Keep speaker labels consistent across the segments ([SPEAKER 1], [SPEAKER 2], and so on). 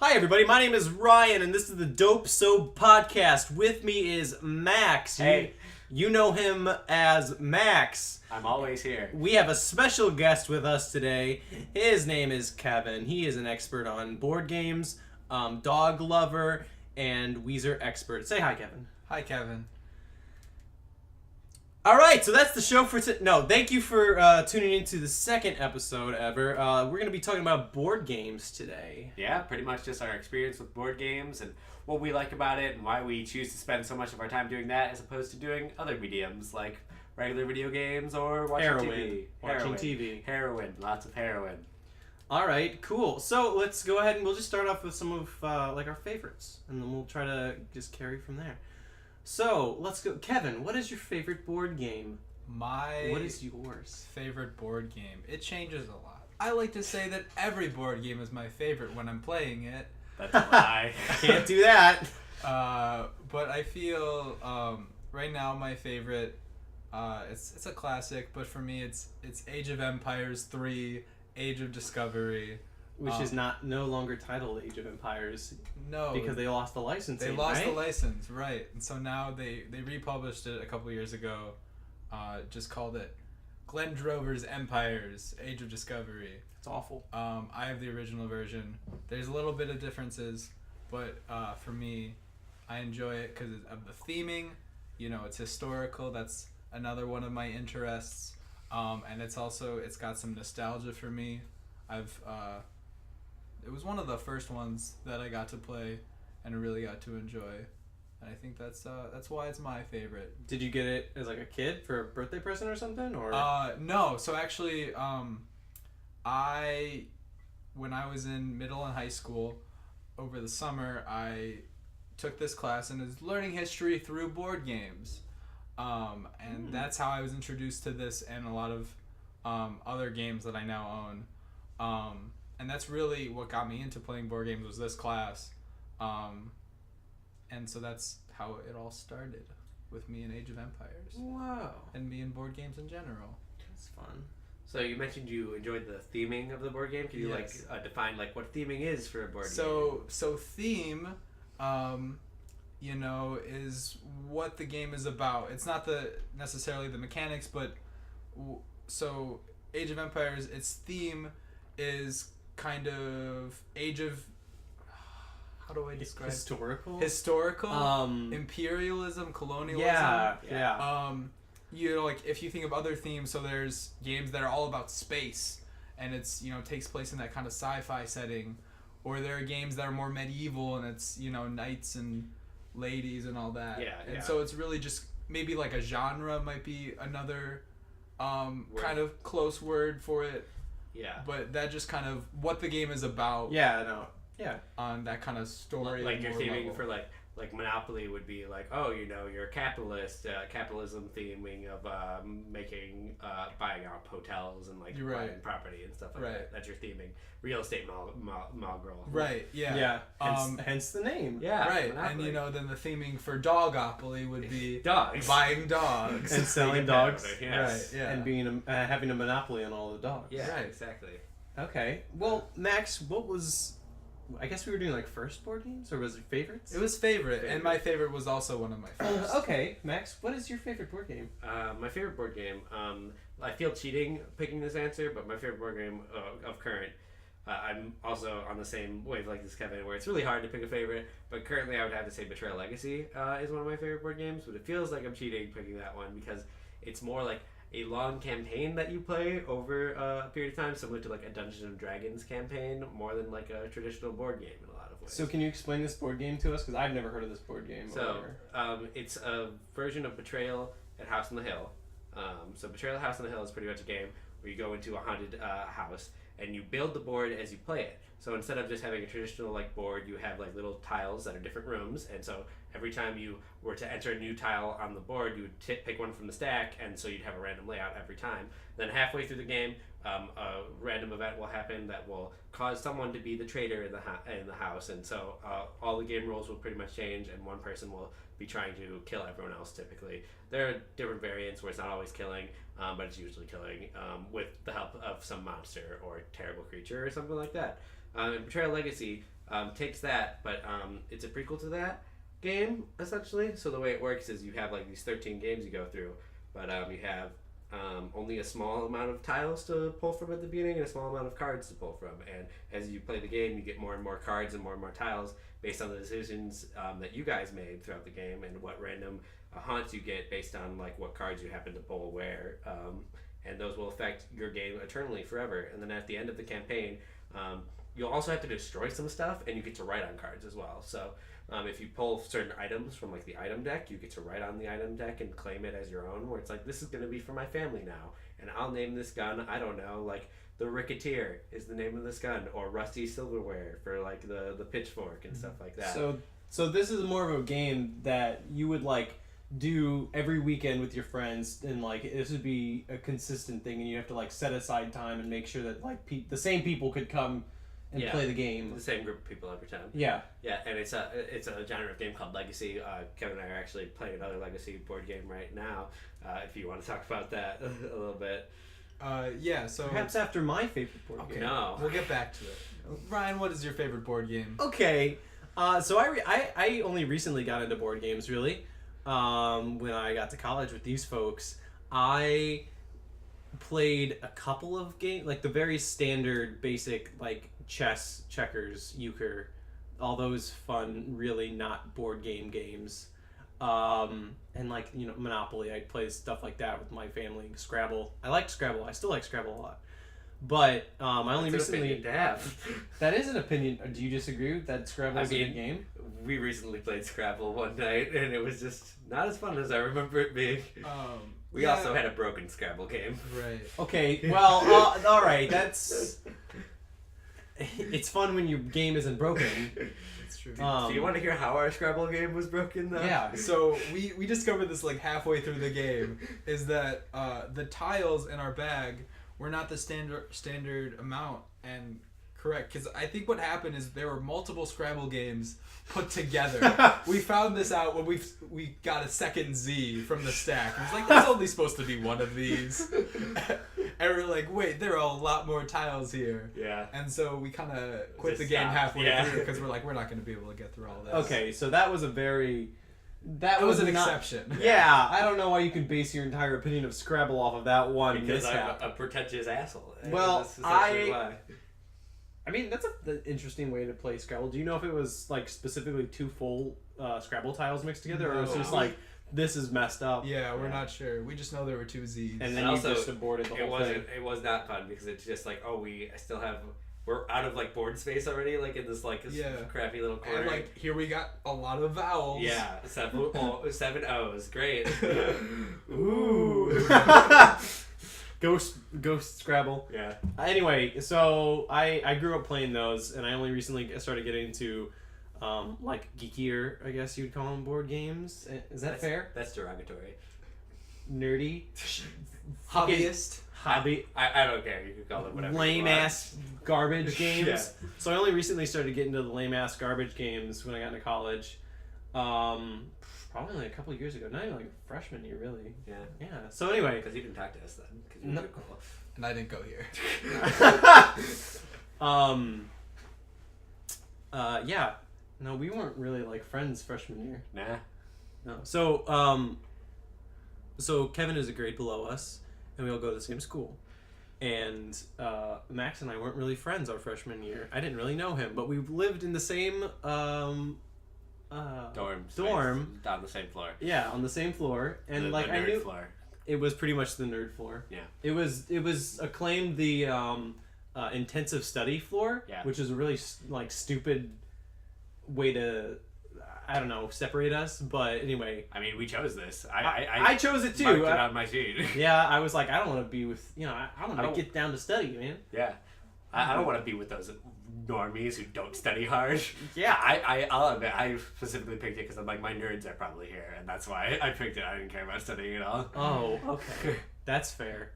[SPEAKER 1] Hi everybody, my name is Ryan and this is the Dope Soap Podcast. With me is Max.
[SPEAKER 2] Hey.
[SPEAKER 1] You know him as Max.
[SPEAKER 2] I'm always here.
[SPEAKER 1] We have a special guest with us today. His name is Kevin. He is an expert on board games, dog lover, and Weezer expert. Say hi, Kevin.
[SPEAKER 3] Hi, Kevin.
[SPEAKER 1] All right, so that's the show for today. No, thank you for tuning into the second episode ever. We're going to be talking about board games today.
[SPEAKER 2] Yeah, pretty much just our experience with board games and what we like about it and why we choose to spend so much of our time doing that as opposed to doing other mediums like regular video games or watching TV.
[SPEAKER 1] Watching TV.
[SPEAKER 2] Heroin. Lots of heroin.
[SPEAKER 1] All right, cool. So let's go ahead and we'll just start off with some of like our favorites, and then we'll try to just carry from there. So let's go, Kevin. What is your favorite board game? What is yours?
[SPEAKER 3] Favorite board game? It changes a lot. I like to say that every board game is my favorite when I'm playing it.
[SPEAKER 2] That's a lie.
[SPEAKER 1] Can't do that.
[SPEAKER 3] But I feel right now my favorite. It's a classic, but for me it's Age of Empires 3, Age of Discovery.
[SPEAKER 1] Which is no longer titled Age of Empires.
[SPEAKER 3] No,
[SPEAKER 1] because they lost the licensing.
[SPEAKER 3] They lost
[SPEAKER 1] right?
[SPEAKER 3] the license, right? And so now they republished it a couple years ago. Just called it Glenn Drover's Empires: Age of Discovery.
[SPEAKER 1] It's awful.
[SPEAKER 3] I have the original version. There's a little bit of differences, but for me, I enjoy it because of the theming. You know, it's historical. That's another one of my interests. And it's got some nostalgia for me. It was one of the first ones that I got to play and really got to enjoy. And I think that's why it's my favorite.
[SPEAKER 1] Did you get it as like a kid for a birthday present or something? Or
[SPEAKER 3] no. So actually, when I was in middle and high school, over the summer, I took this class and is learning history through board games. And that's how I was introduced to this and a lot of other games that I now own. And that's really what got me into playing board games was this class. And so that's how it all started with me in Age of Empires.
[SPEAKER 1] Wow.
[SPEAKER 3] And me in board games in general.
[SPEAKER 1] That's fun.
[SPEAKER 2] So you mentioned you enjoyed the theming of the board game. Can you
[SPEAKER 3] Yes.
[SPEAKER 2] define what theming is for a board game?
[SPEAKER 3] So theme, is what the game is about. It's not necessarily the mechanics, but so Age of Empires, its theme is kind of age of, how do I describe
[SPEAKER 1] historical
[SPEAKER 3] imperialism, colonialism.
[SPEAKER 1] Yeah.
[SPEAKER 3] Like if you think of other themes, so there's games that are all about space and it's takes place in that kind of sci-fi setting, or there are games that are more medieval and it's knights and ladies and all that. And so it's really just maybe like a genre might be another kind of close word for it.
[SPEAKER 2] Yeah.
[SPEAKER 3] But that just kind of what the game is about.
[SPEAKER 1] Yeah.
[SPEAKER 3] On that kind of story.
[SPEAKER 2] Like your theming
[SPEAKER 3] level.
[SPEAKER 2] for like Monopoly would be like, you're a capitalist, capitalism theming of buying out hotels and like
[SPEAKER 3] You're
[SPEAKER 2] buying
[SPEAKER 3] right.
[SPEAKER 2] property and stuff like
[SPEAKER 3] Right.
[SPEAKER 2] that. That's your theming. Real estate girl.
[SPEAKER 3] Right. Yeah.
[SPEAKER 1] Yeah. Hence the name.
[SPEAKER 2] Yeah.
[SPEAKER 3] Right.
[SPEAKER 2] Monopoly.
[SPEAKER 3] And then the theming for Dogopoly would be
[SPEAKER 2] dogs.
[SPEAKER 3] buying dogs
[SPEAKER 1] And selling dogs.
[SPEAKER 2] Yes.
[SPEAKER 3] Right. Yeah.
[SPEAKER 1] And being having a monopoly on all the dogs.
[SPEAKER 2] Yeah.
[SPEAKER 3] Right.
[SPEAKER 2] Exactly.
[SPEAKER 1] Okay. Well, Max, what was? I guess we were doing like first board games, or was it favorites?
[SPEAKER 3] It was favorite, and my favorite was also one of my favorites.
[SPEAKER 1] Okay, Max, what is your favorite board game?
[SPEAKER 2] My favorite board game. I feel cheating picking this answer, but my favorite board game of current. I'm also on the same wavelength as Kevin, where it's really hard to pick a favorite. But currently, I would have to say Betrayal Legacy is one of my favorite board games. But it feels like I'm cheating picking that one because it's more like a long campaign that you play over a period of time, similar to like a Dungeons and Dragons campaign, more than like a traditional board game in a lot of ways.
[SPEAKER 1] So can you explain this board game to us? Because I've never heard of this board game.
[SPEAKER 2] So it's a version of Betrayal at House on the Hill. So Betrayal at House on the Hill is pretty much a game where you go into a haunted house and you build the board as you play it. So instead of just having a traditional like board, you have like little tiles that are different rooms, and so every time you were to enter a new tile on the board, you would pick one from the stack, and so you'd have a random layout every time. Then halfway through the game, a random event will happen that will cause someone to be the traitor in the house, and so all the game rules will pretty much change, and one person will be trying to kill everyone else. Typically, there are different variants where it's not always killing, but it's usually killing with the help of some monster or terrible creature or something like that. In Betrayal Legacy, takes that, but it's a prequel to that game essentially. So the way it works is you have like these 13 games you go through, but you have only a small amount of tiles to pull from at the beginning and a small amount of cards to pull from. And as you play the game, you get more and more cards and more tiles based on the decisions that you guys made throughout the game and what random haunts you get based on like what cards you happen to pull where. And those will affect your game eternally forever. And then at the end of the campaign, you'll also have to destroy some stuff, and you get to write on cards as well. So if you pull certain items from like the item deck, you get to write on the item deck and claim it as your own, where it's like, this is going to be for my family now, and I'll name this gun, I don't know, like the Ricketeer is the name of this gun, or Rusty Silverware for like the pitchfork and stuff like that.
[SPEAKER 1] So this is more of a game that you would like do every weekend with your friends, and like this would be a consistent thing, and you have to like set aside time and make sure that like the same people could come and play the game.
[SPEAKER 2] The same group of people every time.
[SPEAKER 1] Yeah.
[SPEAKER 2] Yeah, and it's a genre of game called Legacy. Kevin and I are actually playing another Legacy board game right now. If you want to talk about that a little bit.
[SPEAKER 3] Yeah. So
[SPEAKER 1] perhaps after my favorite board game.
[SPEAKER 2] No,
[SPEAKER 3] we'll get back to it. Ryan, what is your favorite board game?
[SPEAKER 1] Okay. So I only recently got into board games really. When I got to college with these folks, I played a couple of games, like the very standard basic like chess, checkers, euchre, all those fun, really not board games. And like, you know, Monopoly, I play stuff like that with my family. Scrabble. I liked Scrabble. I still like Scrabble a lot. But I only recently... That is an opinion. Do you disagree that Scrabble is a good game?
[SPEAKER 2] We recently played Scrabble one night, and it was just not as fun as I remember it being. We also had a broken Scrabble game.
[SPEAKER 3] Right.
[SPEAKER 1] Okay, well, all right, that's... It's fun when your game isn't broken.
[SPEAKER 3] It's true.
[SPEAKER 2] Do you want to hear how our Scrabble game was broken, though?
[SPEAKER 1] Yeah.
[SPEAKER 3] So we discovered this like halfway through the game, is that the tiles in our bag were not the standard amount and correct, because I think what happened is there were multiple Scrabble games put together. We found this out when we got a second Z from the stack. It was like, there's only supposed to be one of these. And we're like, wait, there are a lot more tiles here.
[SPEAKER 2] Yeah.
[SPEAKER 3] And so we kind of quit
[SPEAKER 2] Just
[SPEAKER 3] the game
[SPEAKER 2] stopped.
[SPEAKER 3] halfway through because we're like, we're not going to be able to get through all this.
[SPEAKER 1] Okay, so that was a very...
[SPEAKER 3] That was an
[SPEAKER 1] not-
[SPEAKER 3] exception.
[SPEAKER 1] Yeah, I don't know why you can base your entire opinion of Scrabble off of that one
[SPEAKER 2] Because
[SPEAKER 1] mishap.
[SPEAKER 2] I'm a pretentious asshole.
[SPEAKER 1] Well,
[SPEAKER 2] That's essentially why.
[SPEAKER 1] I mean, that's an interesting way to play Scrabble. Do you know if it was like specifically two full Scrabble tiles mixed together, or it was
[SPEAKER 3] No.
[SPEAKER 1] just like, this is messed up?
[SPEAKER 3] Yeah, we're not sure. We just know there were two Z's.
[SPEAKER 1] And then
[SPEAKER 2] And
[SPEAKER 1] you
[SPEAKER 2] also,
[SPEAKER 1] just aborted the whole thing.
[SPEAKER 2] It was not fun because it's just like, we're out of like board space already, like in this like crappy little corner.
[SPEAKER 3] And like, here we got a lot of vowels.
[SPEAKER 2] Yeah, seven O's, great.
[SPEAKER 1] Ooh. Ghost Scrabble.
[SPEAKER 2] Yeah.
[SPEAKER 1] Anyway, so I grew up playing those, and I only recently started getting into like geekier, I guess you'd call them, board games. Is that fair?
[SPEAKER 2] That's derogatory.
[SPEAKER 1] Nerdy.
[SPEAKER 3] Hobbyist.
[SPEAKER 1] Hobby.
[SPEAKER 2] I don't care. You can call it whatever.
[SPEAKER 1] Lame ass garbage games.
[SPEAKER 2] Yeah.
[SPEAKER 1] So I only recently started getting into the lame ass garbage games when I got into college. Probably like a couple of years ago. Not even like freshman year, really.
[SPEAKER 2] Yeah.
[SPEAKER 1] Yeah. So anyway.
[SPEAKER 2] Because you didn't talk to us then. Because you were too cool.
[SPEAKER 3] And I didn't go here.
[SPEAKER 1] Yeah. No, we weren't really like friends freshman year.
[SPEAKER 2] Nah.
[SPEAKER 1] No. So Kevin is a grade below us, and we all go to the same school. And Max and I weren't really friends our freshman year. I didn't really know him, but we lived in the same
[SPEAKER 2] Dorm. On the same floor.
[SPEAKER 1] Yeah, on the same floor, and
[SPEAKER 2] the
[SPEAKER 1] like
[SPEAKER 2] nerd
[SPEAKER 1] I knew
[SPEAKER 2] floor.
[SPEAKER 1] it was pretty much the nerd floor.
[SPEAKER 2] Yeah.
[SPEAKER 1] It was acclaimed the intensive study floor,
[SPEAKER 2] Yeah.
[SPEAKER 1] which is a really like stupid way to, I don't know, separate us. But anyway,
[SPEAKER 2] I mean, we chose this.
[SPEAKER 1] I chose it too.
[SPEAKER 2] Marked it on my sheet.
[SPEAKER 1] Yeah, I was like, I don't want to be with, I want to get down to study, man.
[SPEAKER 2] Yeah. I don't want to be with those normies who don't study hard.
[SPEAKER 1] Yeah.
[SPEAKER 2] I'll admit, I specifically picked it because I'm like, my nerds are probably here, and that's why I picked it. I didn't care about studying at all.
[SPEAKER 1] Oh, okay. That's fair.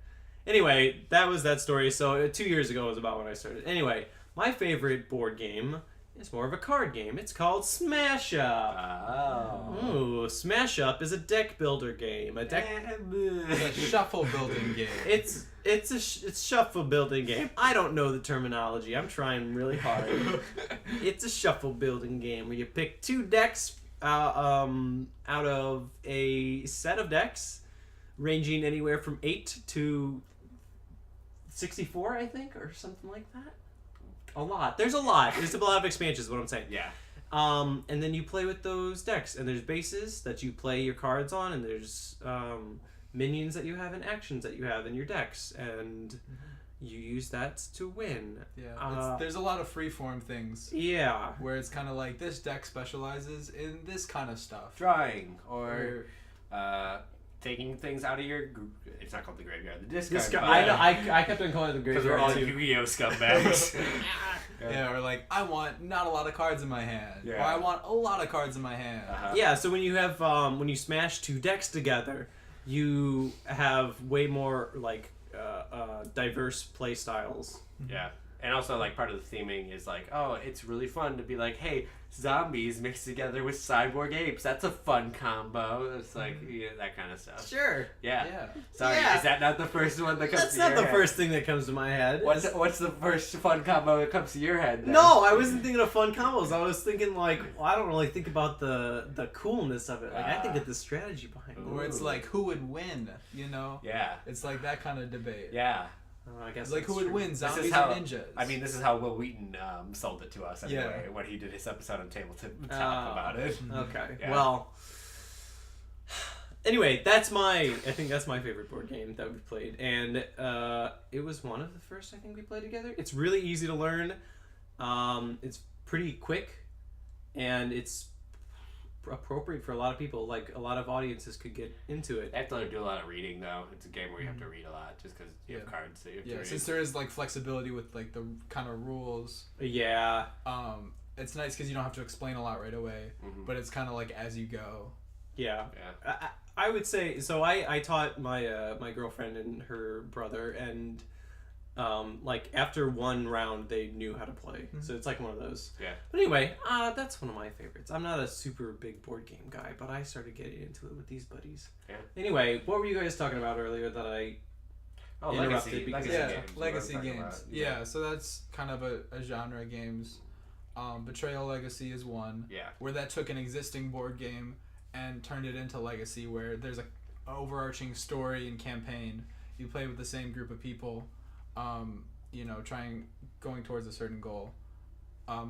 [SPEAKER 1] Anyway, that was that story. So 2 years ago was about when I started. Anyway, my favorite board game It's more of a card game. It's called Smash Up.
[SPEAKER 2] Oh.
[SPEAKER 1] Ooh, Smash Up is a deck builder game. A deck.
[SPEAKER 3] It's a shuffle building game.
[SPEAKER 1] It's shuffle building game. I don't know the terminology. I'm trying really hard. It's a shuffle building game where you pick 2 decks out of a set of decks ranging anywhere from 8 to 64, I think, or something like that. A lot. There's a lot. There's a lot of expansions, is what I'm saying.
[SPEAKER 2] Yeah.
[SPEAKER 1] And then you play with those decks, and there's bases that you play your cards on, and there's minions that you have and actions that you have in your decks, and you use that to win.
[SPEAKER 3] Yeah, there's a lot of freeform things.
[SPEAKER 1] Yeah.
[SPEAKER 3] Where it's kind of like this deck specializes in this kind of stuff.
[SPEAKER 2] Drawing or taking things out of your. It's not called the graveyard. The discard.
[SPEAKER 1] I know. I kept on calling it the
[SPEAKER 2] Because we're
[SPEAKER 1] graveyard
[SPEAKER 2] all
[SPEAKER 1] too.
[SPEAKER 2] Yu-Gi-Oh scumbags.
[SPEAKER 3] Yeah, or like I want not a lot of cards in my hand, or
[SPEAKER 2] Yeah.
[SPEAKER 3] I want a lot of cards in my hand.
[SPEAKER 1] Yeah. So when you have when you smash 2 decks together, you have way more like diverse play styles.
[SPEAKER 2] Yeah. And also, like, part of the theming is like, oh, it's really fun to be like, hey, zombies mixed together with cyborg apes. That's a fun combo. It's like, yeah, that kind of stuff.
[SPEAKER 1] Sure.
[SPEAKER 2] Yeah.
[SPEAKER 3] Yeah.
[SPEAKER 2] Sorry,
[SPEAKER 1] Yeah.
[SPEAKER 2] is that not the first one that comes
[SPEAKER 1] That's
[SPEAKER 2] to
[SPEAKER 1] not
[SPEAKER 2] your
[SPEAKER 1] the
[SPEAKER 2] head?
[SPEAKER 1] first thing that comes to my head.
[SPEAKER 2] What's the first fun combo that comes to your head then?
[SPEAKER 1] No, I wasn't thinking of fun combos. I was thinking like, well, I don't really think about the coolness of it. Like I think of the strategy behind it.
[SPEAKER 3] Where it's like who would win, you know?
[SPEAKER 2] Yeah.
[SPEAKER 3] It's like that kind of debate.
[SPEAKER 2] Yeah.
[SPEAKER 1] I guess
[SPEAKER 3] It's like
[SPEAKER 1] that's
[SPEAKER 3] who would
[SPEAKER 1] true.
[SPEAKER 3] win,
[SPEAKER 2] This
[SPEAKER 3] zombies
[SPEAKER 2] is how,
[SPEAKER 3] or ninjas?
[SPEAKER 2] I mean, this is how Will Wheaton sold it to us anyway
[SPEAKER 3] Yeah.
[SPEAKER 2] when he did his episode on Tabletop
[SPEAKER 1] Oh.
[SPEAKER 2] about it.
[SPEAKER 1] Okay.
[SPEAKER 2] Yeah.
[SPEAKER 1] Well. Anyway, I think that's my favorite board game that we've played, and it was one of the first I think we played together. It's really easy to learn. It's pretty quick, and it's appropriate for a lot of people. Like a lot of audiences could get into it.
[SPEAKER 2] I have to do a lot of reading though. It's a game where you have to read a lot just because you have cards that you have to
[SPEAKER 3] Yeah,
[SPEAKER 2] read.
[SPEAKER 3] since there is like flexibility with like the kind of rules,
[SPEAKER 1] Yeah.
[SPEAKER 3] it's nice because you don't have to explain a lot right away, but it's kind of like as you go.
[SPEAKER 1] Yeah.
[SPEAKER 2] Yeah.
[SPEAKER 1] I would say so. I taught my my girlfriend and her brother, and like after one round they knew how to play. So it's like one of those.
[SPEAKER 2] Yeah.
[SPEAKER 1] But anyway, that's one of my favorites. I'm not a super big board game guy, but I started getting into it with these buddies.
[SPEAKER 2] Yeah.
[SPEAKER 1] Anyway, what were you guys talking about earlier that I
[SPEAKER 2] Oh,
[SPEAKER 1] interrupted because-
[SPEAKER 2] legacy
[SPEAKER 3] Yeah,
[SPEAKER 2] games. is what I'm
[SPEAKER 3] legacy
[SPEAKER 2] talking
[SPEAKER 3] games.
[SPEAKER 2] about.
[SPEAKER 3] Yeah, so that's kind of a genre of games. Betrayal Legacy is one.
[SPEAKER 2] Yeah.
[SPEAKER 3] Where that took an existing board game and turned it into Legacy, where there's a overarching story and campaign. You play with the same group of people, going towards a certain goal. A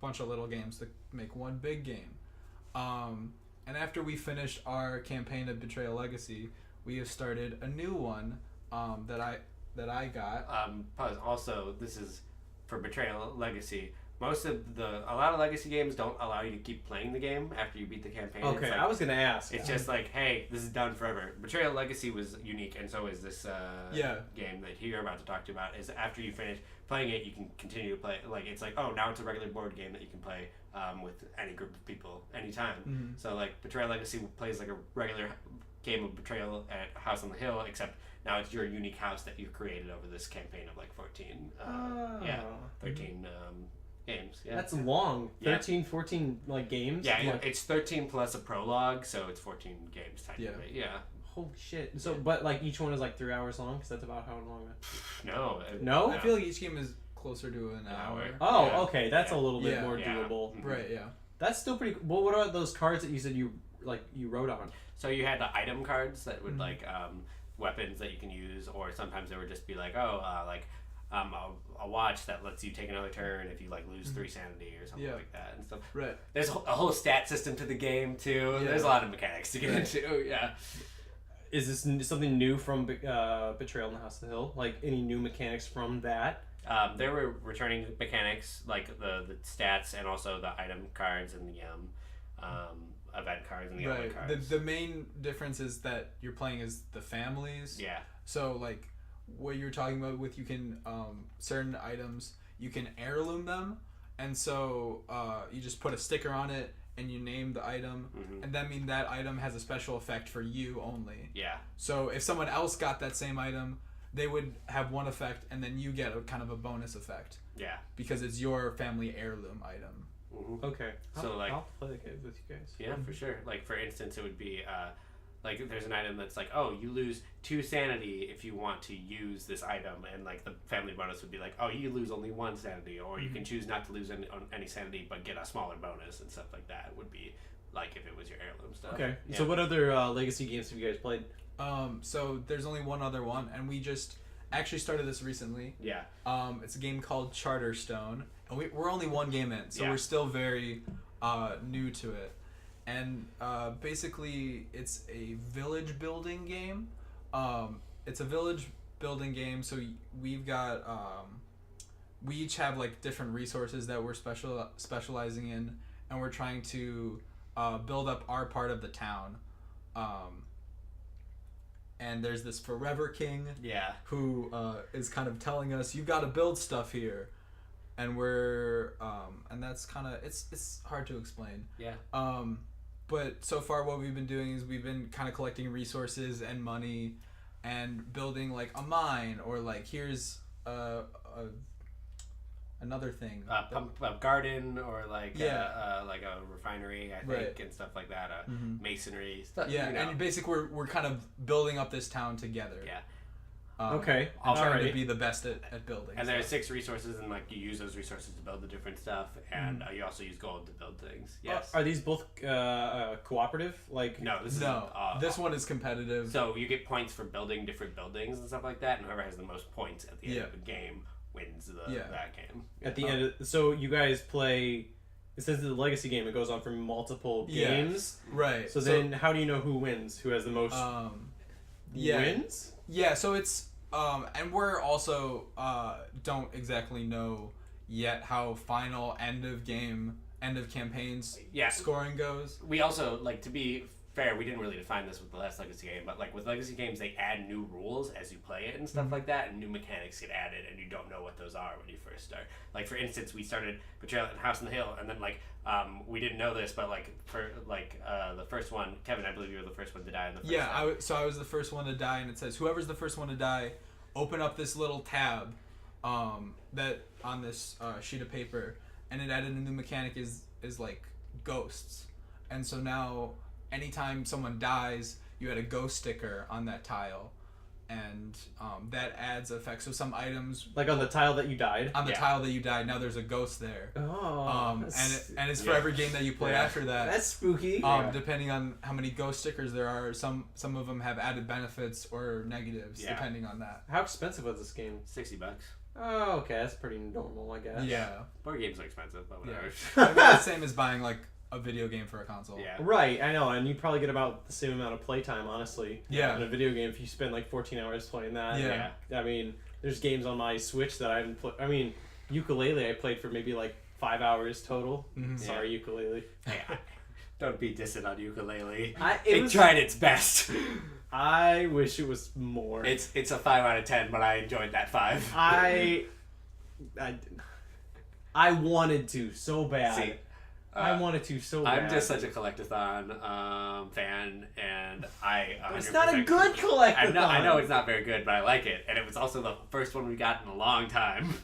[SPEAKER 3] bunch of little games to make one big game. And after we finished our campaign of Betrayal Legacy, we have started a new one that I got.
[SPEAKER 2] Pause. Also, this is for Betrayal Legacy. A lot of legacy games don't allow you to keep playing the game after you beat the campaign.
[SPEAKER 1] Okay,
[SPEAKER 2] It's like,
[SPEAKER 1] I was gonna ask.
[SPEAKER 2] It's just like, hey, this is done forever. Betrayal Legacy was unique, and so is this game that you're about to talk to about. Is after you finish playing it, you can continue to play. Like it's like, oh, now it's a regular board game that you can play with any group of people anytime.
[SPEAKER 3] Mm-hmm.
[SPEAKER 2] So like Betrayal Legacy plays like a regular game of Betrayal at House on the Hill, except now it's your unique house that you've created over this campaign of like 13. 13. Games. Yeah.
[SPEAKER 1] That's long.
[SPEAKER 2] Yeah.
[SPEAKER 1] 13, 14 like games.
[SPEAKER 2] Yeah,
[SPEAKER 1] Like,
[SPEAKER 2] it's 13 plus a prologue, so it's 14 games technically. Yeah.
[SPEAKER 1] holy shit. So, but like each one is like 3 hours long, because that's about how long.
[SPEAKER 2] No.
[SPEAKER 1] No?
[SPEAKER 3] I feel like each game is closer to an hour.
[SPEAKER 1] Oh,
[SPEAKER 2] Yeah.
[SPEAKER 1] okay, that's a little bit
[SPEAKER 3] Yeah.
[SPEAKER 1] more
[SPEAKER 2] Yeah.
[SPEAKER 1] doable.
[SPEAKER 2] Mhm.
[SPEAKER 3] Right, yeah.
[SPEAKER 1] That's still pretty. Well, what are those cards that you said you wrote on?
[SPEAKER 2] So you had the item cards that would
[SPEAKER 3] Mhm.
[SPEAKER 2] like weapons that you can use, or sometimes they would just be like, a watch that lets you take another turn if you like lose 3 sanity or something
[SPEAKER 3] Yeah.
[SPEAKER 2] like that and stuff.
[SPEAKER 3] Right.
[SPEAKER 2] There's a whole stat system to the game too.
[SPEAKER 3] Yeah.
[SPEAKER 2] There's a lot of mechanics to get
[SPEAKER 3] Right.
[SPEAKER 2] into. Yeah.
[SPEAKER 1] Is this something new from Betrayal in the House of the Hill? Like any new mechanics from that?
[SPEAKER 2] There were returning mechanics like the stats and also the item cards and the event cards and the element
[SPEAKER 3] Right.
[SPEAKER 2] cards.
[SPEAKER 3] The main difference is that you're playing as the families.
[SPEAKER 2] Yeah.
[SPEAKER 3] So like what you're talking about with you can certain items you can heirloom them, and so you just put a sticker on it and you name the item,
[SPEAKER 2] Mhm.
[SPEAKER 3] and that means that item has a special effect for you only.
[SPEAKER 2] Yeah.
[SPEAKER 3] So if someone else got that same item, they would have one effect, and then you get a kind of a bonus effect
[SPEAKER 2] Yeah.
[SPEAKER 3] because it's your family heirloom item.
[SPEAKER 2] Mm-hmm.
[SPEAKER 1] Okay.
[SPEAKER 2] So, like-
[SPEAKER 1] I'll play the game with you guys.
[SPEAKER 2] Yeah, for sure. Like, for instance, it would be, like, there's an item that's like, oh, you lose 2 sanity if you want to use this item, and, like, the family bonus would be like, oh, you lose only 1 sanity, or you can choose not to lose any sanity, but get a smaller bonus, and stuff like that would be, like, if it was your heirloom stuff.
[SPEAKER 1] Okay.
[SPEAKER 2] Yeah.
[SPEAKER 1] So what other legacy games have you guys played?
[SPEAKER 3] So there's only one other one, and we just actually started this recently.
[SPEAKER 2] Yeah.
[SPEAKER 3] It's a game called Charterstone, and we're only one game in, so
[SPEAKER 2] Yeah.
[SPEAKER 3] we're still very new to it. And basically, it's a village building game. It's a village building game, so we've got we each have like different resources that we're specializing in, and we're trying to build up our part of the town. And there's this Forever King
[SPEAKER 2] Yeah.
[SPEAKER 3] who is kind of telling us you've got to build stuff here, and we're and that's kind of it's hard to explain.
[SPEAKER 2] Yeah.
[SPEAKER 3] But so far what we've been doing is we've been kind of collecting resources and money and building like a mine, or like here's another thing.
[SPEAKER 2] A garden, or like
[SPEAKER 3] Yeah.
[SPEAKER 2] like a refinery, I think,
[SPEAKER 3] Right.
[SPEAKER 2] and stuff like that.
[SPEAKER 3] Mhm.
[SPEAKER 2] Masonry stuff.
[SPEAKER 3] Yeah,
[SPEAKER 2] you know.
[SPEAKER 3] and basically we're kind of building up this town together.
[SPEAKER 2] Yeah.
[SPEAKER 1] Okay,
[SPEAKER 3] I'm trying
[SPEAKER 1] alrighty.
[SPEAKER 3] to be the best at building.
[SPEAKER 2] And there are
[SPEAKER 3] stuff.
[SPEAKER 2] 6 resources, and like you use those resources to build the different stuff, and you also use gold to build things. Yes.
[SPEAKER 1] Are these both cooperative? Like
[SPEAKER 2] No, this is
[SPEAKER 3] No, this one is competitive.
[SPEAKER 2] So you get points for building different buildings and stuff like that, and whoever has the most points at the end
[SPEAKER 3] Yeah.
[SPEAKER 2] of the game wins
[SPEAKER 3] Yeah.
[SPEAKER 2] that game.
[SPEAKER 1] at the end. So you guys play. It says the legacy game. It goes on for multiple
[SPEAKER 3] Yeah.
[SPEAKER 1] games.
[SPEAKER 3] Right.
[SPEAKER 1] So then, how do you know who wins? Who has the most
[SPEAKER 3] yeah.
[SPEAKER 1] wins?
[SPEAKER 3] Yeah, so it's and we're also don't exactly know yet how final end of campaigns
[SPEAKER 2] Yeah.
[SPEAKER 3] scoring goes.
[SPEAKER 2] We also, like, to be fair, we didn't really define this with the last Legacy game, but like with Legacy games, they add new rules as you play it and stuff like that, and new mechanics get added, and you don't know what those are when you first start. Like, for instance, we started Betrayal at House on the Hill, and then like we didn't know this, but like for like the first one, Kevin, I believe you were the first one to die in the first
[SPEAKER 3] Yeah,
[SPEAKER 2] time.
[SPEAKER 3] so I was the first one to die, and it says whoever's the first one to die, open up this little tab that on this sheet of paper, and it added a new mechanic is like ghosts. And so now anytime someone dies, you add a ghost sticker on that tile, and that adds effects. So some items
[SPEAKER 1] Like on the tile that you died.
[SPEAKER 3] on the
[SPEAKER 2] Yeah.
[SPEAKER 3] tile that you died, now there's a ghost there.
[SPEAKER 1] Oh,
[SPEAKER 3] And it's for
[SPEAKER 2] yeah.
[SPEAKER 3] every game that you play
[SPEAKER 2] Yeah.
[SPEAKER 3] after that.
[SPEAKER 1] that's spooky.
[SPEAKER 3] Depending on how many ghost stickers there are, some of them have added benefits or negatives,
[SPEAKER 2] Yeah.
[SPEAKER 3] depending on that.
[SPEAKER 1] How expensive was this game?
[SPEAKER 2] $60.
[SPEAKER 1] Oh, okay, that's pretty normal, I guess.
[SPEAKER 3] Yeah.
[SPEAKER 2] Board games are expensive, but whatever.
[SPEAKER 3] I mean, the same as buying like a video game for a console.
[SPEAKER 2] Yeah.
[SPEAKER 1] Right, I know, and you probably get about the same amount of playtime, honestly.
[SPEAKER 3] Yeah.
[SPEAKER 1] In a video game, if you spend like 14 hours playing that.
[SPEAKER 3] Yeah.
[SPEAKER 1] I mean, there's games on my Switch that I haven't played. I mean, Ukulele I played for maybe like 5 hours total.
[SPEAKER 3] Mhm.
[SPEAKER 1] Sorry, Ukulele.
[SPEAKER 2] Hey, don't be dissing on Ukulele.
[SPEAKER 1] It
[SPEAKER 2] It
[SPEAKER 1] was-
[SPEAKER 2] tried its best.
[SPEAKER 1] I wish it was more.
[SPEAKER 2] It's a 5 out of 10, but I enjoyed that 5.
[SPEAKER 1] I wanted to so bad.
[SPEAKER 2] See,
[SPEAKER 1] I wanted to so bad.
[SPEAKER 2] I'm just such a Collectathon fan, and I 100%
[SPEAKER 1] It's not a good collectathon.
[SPEAKER 2] I know it's not very good, but I like it, and it was also the first one we got in a long time.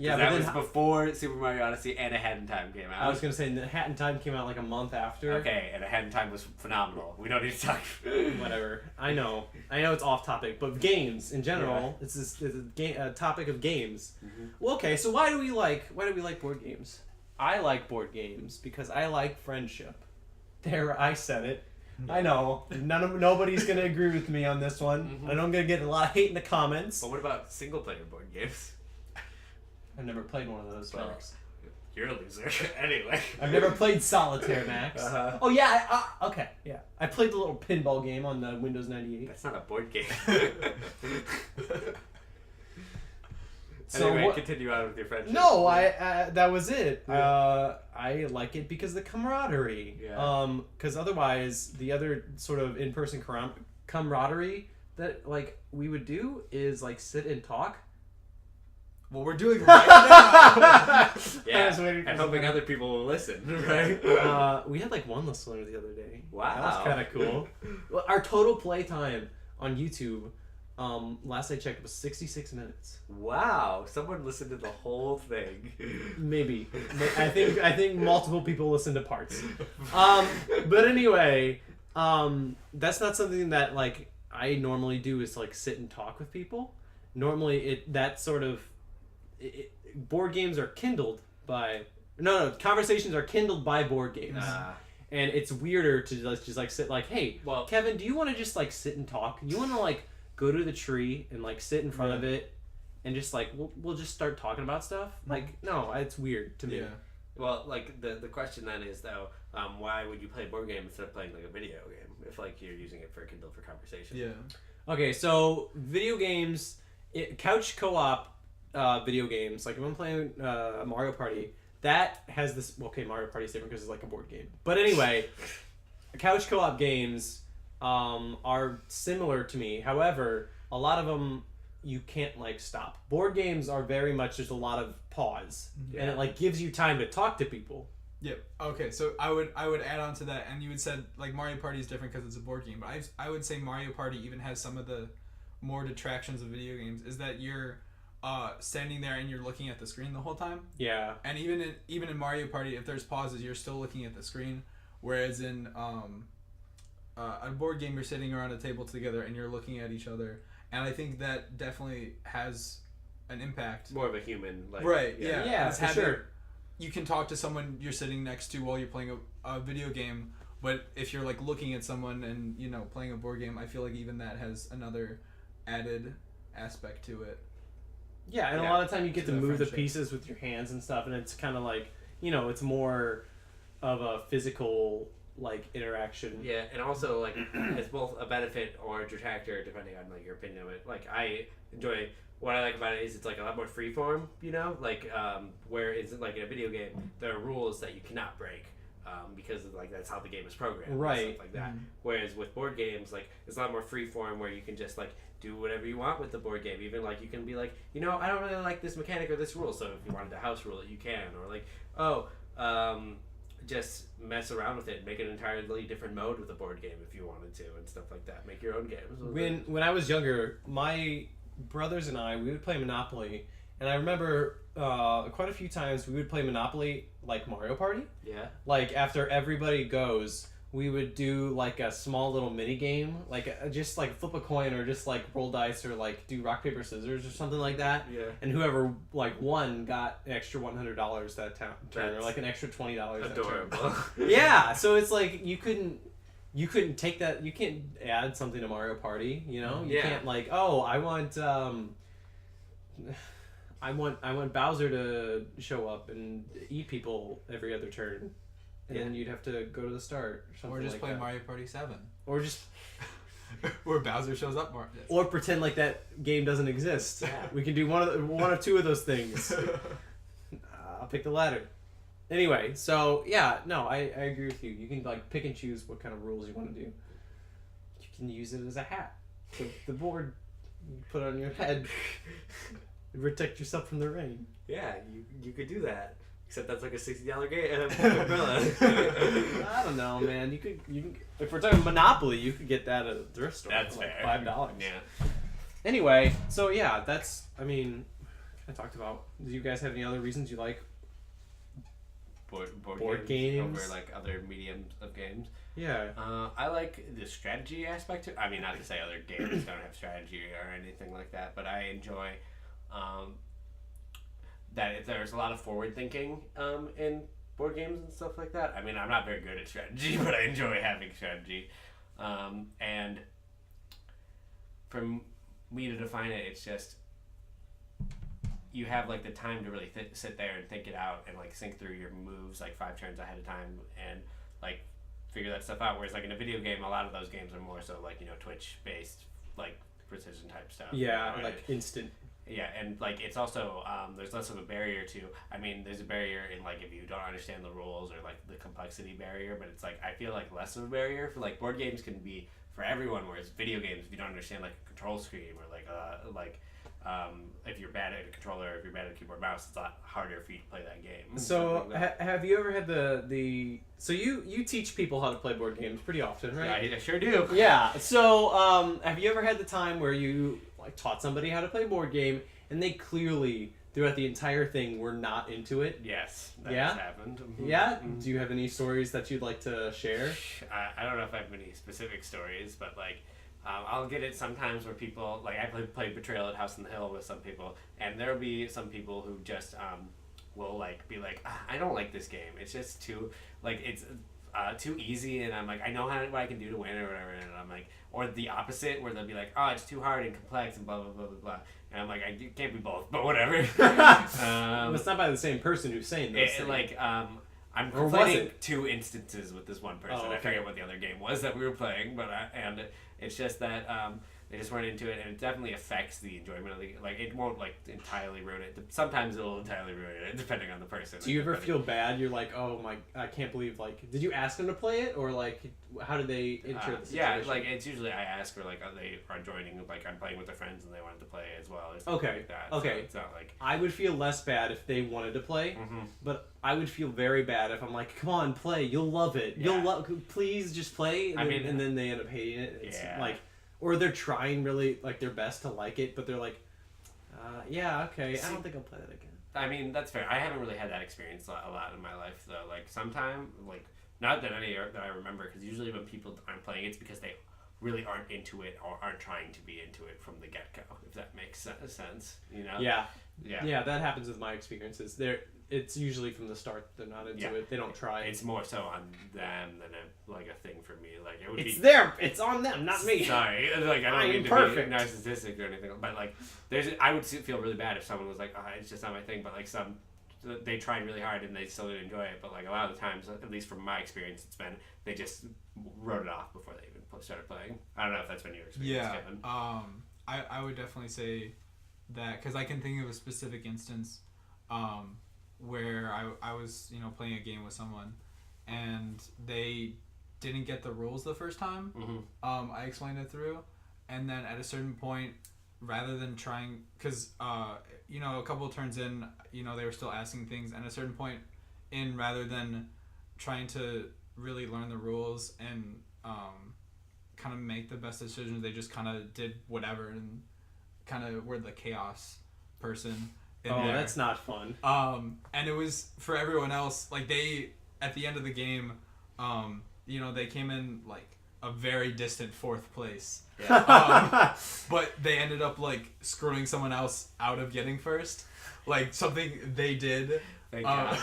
[SPEAKER 1] Yeah,
[SPEAKER 2] that
[SPEAKER 1] but
[SPEAKER 2] was
[SPEAKER 1] then
[SPEAKER 2] before Super Mario Odyssey and A Hat in Time came out.
[SPEAKER 1] I was gonna say the Hat in Time came out like a month after.
[SPEAKER 2] Okay, and A Hat in Time was phenomenal. We don't need to talk.
[SPEAKER 1] Whatever. I know it's off topic, but games in general, it's a topic of games. Well, okay, so why do we like board games? I like board games because I like friendship. There, I said it. I know nobody's gonna agree with me on this one. I know I'm gonna get a lot of hate in the comments.
[SPEAKER 2] But what about single player board games?
[SPEAKER 1] I've never played one of those,
[SPEAKER 2] Well,
[SPEAKER 1] Max.
[SPEAKER 2] You're a loser. Anyway.
[SPEAKER 1] I've never played Solitaire, Max.
[SPEAKER 2] Uh-huh.
[SPEAKER 1] Oh yeah, okay, yeah. I played the little pinball game on the Windows 98.
[SPEAKER 2] That's not a board game.
[SPEAKER 1] So
[SPEAKER 2] anyway,
[SPEAKER 1] what-
[SPEAKER 2] continue on with your friendship.
[SPEAKER 1] No, that was it. I like it because of the camaraderie.
[SPEAKER 2] Yeah.
[SPEAKER 1] Because otherwise, the other sort of in-person camaraderie that like we would do is like sit and talk.
[SPEAKER 3] Well, we're doing right now.
[SPEAKER 2] Yeah,
[SPEAKER 1] I was waiting for
[SPEAKER 2] and hoping
[SPEAKER 1] something.
[SPEAKER 2] other people will listen, right?
[SPEAKER 1] We had like one listener the other day.
[SPEAKER 2] Wow.
[SPEAKER 1] That was kind of cool. Well, our total play time on YouTube Last I checked, it was 66 minutes.
[SPEAKER 2] Wow, someone listened to the whole thing.
[SPEAKER 1] Maybe. I think multiple people listen to parts. But anyway, that's not something that like I normally do is like sit and talk with people. Normally, board games are kindled by conversations are kindled by board games. And it's weirder to just like sit like, hey,
[SPEAKER 2] Well-
[SPEAKER 1] Kevin, do you want to just like sit and talk? You want to like go to the tree and like sit in front of it and just like we'll just start talking about stuff? Like, no, it's weird to me.
[SPEAKER 3] Yeah.
[SPEAKER 2] Well, like the question then is though, why would you play a board game instead of playing like a video game if like you're using it for Kindle for conversation?
[SPEAKER 3] Yeah.
[SPEAKER 1] Okay, so video games, couch co-op video games, like if I'm playing Mario Party, that has this. Okay, Mario Party is different because it's like a board game. But anyway, couch co-op games are similar to me. However, a lot of them you can't like stop. Board games are very much just a lot of pause, and it like gives you time to talk to people.
[SPEAKER 3] Yep. Okay, so I would add on to that, and you had said like Mario Party is different because it's a board game, but I would say Mario Party even has some of the more detractions of video games. Is that you're standing there and you're looking at the screen the whole time,
[SPEAKER 1] Yeah.
[SPEAKER 3] and even in Mario Party, if there's pauses, you're still looking at the screen. Whereas in a board game, you're sitting around a table together and you're looking at each other, and I think that definitely has an impact.
[SPEAKER 2] More of a human, like
[SPEAKER 3] Right. Yeah.
[SPEAKER 1] Yeah,
[SPEAKER 3] It's
[SPEAKER 1] for
[SPEAKER 3] having-
[SPEAKER 1] sure.
[SPEAKER 3] You can talk to someone you're sitting next to while you're playing a video game, but if you're like looking at someone and playing a board game, I feel like even that has another added aspect to it.
[SPEAKER 1] Yeah, and a
[SPEAKER 2] Yeah.
[SPEAKER 1] lot of time you get
[SPEAKER 3] To
[SPEAKER 1] to
[SPEAKER 3] that
[SPEAKER 1] move the
[SPEAKER 3] friendship.
[SPEAKER 1] pieces with your hands and stuff, and it's kind of like it's more of a physical like interaction.
[SPEAKER 2] Yeah, and also like it's both a benefit or a detractor depending on like your opinion of it. Like I enjoy what I like about it is it's like a lot more freeform, like where it's like in a video game there are rules that you cannot break. Because like that's how the game is programmed, and
[SPEAKER 1] Right.
[SPEAKER 2] stuff like that.
[SPEAKER 3] Mhm.
[SPEAKER 2] Whereas with board games, like it's a lot more freeform where you can just like do whatever you want with the board game. Even like you can be like, I don't really like this mechanic or this rule, so if you wanted to house rule it, you can. Or like, just mess around with it, make an entirely different mode with a board game if you wanted to, and stuff like that. Make your own games.
[SPEAKER 1] When I was younger, my brothers and I, we would play Monopoly, and I remember quite a few times we would play Monopoly like Mario Party.
[SPEAKER 2] Yeah.
[SPEAKER 1] Like after everybody goes, we would do like a small little mini game, like just like flip a coin or just like roll dice or like do rock paper scissors or something like that.
[SPEAKER 2] Yeah.
[SPEAKER 1] And whoever like won got an extra $100 that turn, or
[SPEAKER 2] That's
[SPEAKER 1] like an extra $20 that turn.
[SPEAKER 2] Adorable.
[SPEAKER 1] Yeah, so it's like you couldn't take that. You can't add something to Mario Party. You
[SPEAKER 2] Yeah.
[SPEAKER 1] can't like, oh, I want Bowser to show up and eat people every other turn, and then you'd have to go to the start or something
[SPEAKER 3] Or just
[SPEAKER 1] like
[SPEAKER 3] play
[SPEAKER 1] that.
[SPEAKER 3] Mario Party 7.
[SPEAKER 1] Or just
[SPEAKER 3] Where Bowser shows up more.
[SPEAKER 1] or pretend like that game doesn't exist.
[SPEAKER 2] Yeah.
[SPEAKER 1] We can do one or two of those things. I'll pick the latter. Anyway, so yeah, no, I agree with you. You can like pick and choose what kind of rules you want to do. You can use it as a hat. The board you put on your head to protect yourself from the rain.
[SPEAKER 2] Yeah, you could do that. Except that's like a $60 game umbrella.
[SPEAKER 1] I don't know, man. You can if we're talking Monopoly, you could get that at a thrift store
[SPEAKER 2] That's
[SPEAKER 1] for like
[SPEAKER 2] fair.
[SPEAKER 1] $5.
[SPEAKER 2] Yeah.
[SPEAKER 1] Anyway, so yeah, I talked about. Do you guys have any other reasons you like?
[SPEAKER 2] Board
[SPEAKER 1] games.
[SPEAKER 2] over like other mediums of games.
[SPEAKER 1] Yeah.
[SPEAKER 2] I like the strategy aspect. I mean, not to say other games don't have strategy or anything like that, but I enjoy that there's a lot of forward thinking in board games and stuff like that. I mean, I'm not very good at strategy, but I enjoy having strategy. And for me to define it, it's just you have like the time to really sit there and think it out and like think through your moves like 5 turns ahead of time and like figure that stuff out. Whereas like in a video game, a lot of those games are more so like Twitch based like precision type stuff.
[SPEAKER 1] Yeah,
[SPEAKER 2] And
[SPEAKER 1] like instant.
[SPEAKER 2] yeah, and like it's also there's less of a barrier to. I mean, there's a barrier in like if you don't understand the rules or like the complexity barrier, but it's like I feel like less of a barrier for like board games can be for everyone. Whereas video games, if you don't understand like a control scheme or like if you're bad at a controller, if you're bad at a keyboard mouse, it's a lot harder for you to play that game.
[SPEAKER 1] So
[SPEAKER 2] Something like that.
[SPEAKER 1] have you ever had the so you teach people how to play board games pretty often, right?
[SPEAKER 2] Yeah, I sure do.
[SPEAKER 1] Yeah. So have you ever had the time where you taught somebody how to play a board game, and they clearly throughout the entire thing were not into it.
[SPEAKER 2] Yes, that
[SPEAKER 1] Yeah?
[SPEAKER 2] has happened.
[SPEAKER 1] Yeah. Do you have any stories that you'd like to share?
[SPEAKER 2] I don't know if I have any specific stories, but like I'll get it sometimes where people like I play Betrayal at House on the Hill with some people, and there'll be some people who just will like be like, I don't like this game. It's just too like it's too easy, and I'm like, I know what I can do to win or whatever, and I'm like, or the opposite where they'll be like, oh, it's too hard and complex and blah blah blah blah blah, and I'm like, I can't be both, but whatever.
[SPEAKER 1] It's not by the same person who's saying those things.
[SPEAKER 2] I'm
[SPEAKER 1] Or was
[SPEAKER 2] conflating
[SPEAKER 1] it?
[SPEAKER 2] two instances with this one person.
[SPEAKER 1] Oh, okay.
[SPEAKER 2] I forget what the other game was that we were playing, but and it's just that they just weren't into it, and it definitely affects the enjoyment of the like. It won't like entirely ruin it. Sometimes it'll entirely ruin it, depending on the person.
[SPEAKER 1] Do you ever feel bad? You're like, oh my, I can't believe, like, did you ask them to play it, or like, how did they enter the situation?
[SPEAKER 2] Yeah, like it's usually I ask, or like they are joining, like I'm playing with their friends and they wanted to play as well, or something
[SPEAKER 1] Okay,
[SPEAKER 2] like that.
[SPEAKER 1] okay.
[SPEAKER 2] So it's not like
[SPEAKER 1] I would feel less bad if they wanted to play, but I would feel very bad if I'm like, come on, play, you'll love it,
[SPEAKER 2] Yeah.
[SPEAKER 1] please just play, and, and then they end up hating it. It's like, or they're trying really like their best to like it, but they're like, yeah, okay, I don't think I'll play that again.
[SPEAKER 2] I mean, that's fair. I haven't really had that experience a lot in my life, though. Like, sometime, like, not that any that I remember, because usually when people aren't playing, it's because they really aren't into it or aren't trying to be into it from the get-go, if that makes sense, you know?
[SPEAKER 1] Yeah.
[SPEAKER 2] Yeah.
[SPEAKER 1] Yeah, that happens with my experiences. It's usually from the start they're not into it. They don't try.
[SPEAKER 2] It's more so on them than a thing for me. Like, it would
[SPEAKER 1] It's on them, not me.
[SPEAKER 2] Sorry, like I don't mean to
[SPEAKER 1] perfect.
[SPEAKER 2] be narcissistic or anything, but like, I would feel really bad if someone was like, oh, it's just not my thing. But like they tried really hard and they still didn't enjoy it. But like a lot of the times, at least from my experience, it's been they just wrote it off before they even started playing. I don't know if that's been your experience, Kevin.
[SPEAKER 3] I would definitely say that because I can think of a specific instance where I was playing a game with someone and they didn't get the rules the first time. I explained it through, and then at a certain point, rather than trying, because a couple of turns in, they were still asking things, and at a certain point in, rather than trying to really learn the rules and kind of make the best decisions, they just kind of did whatever and kind of were the chaos person in there.
[SPEAKER 1] That's not fun.
[SPEAKER 3] And it was for everyone else, like they at the end of the game, they came in like a very distant fourth place.
[SPEAKER 2] Yeah.
[SPEAKER 3] But they ended up like screwing someone else out of getting first, like something they did.
[SPEAKER 2] Thank God.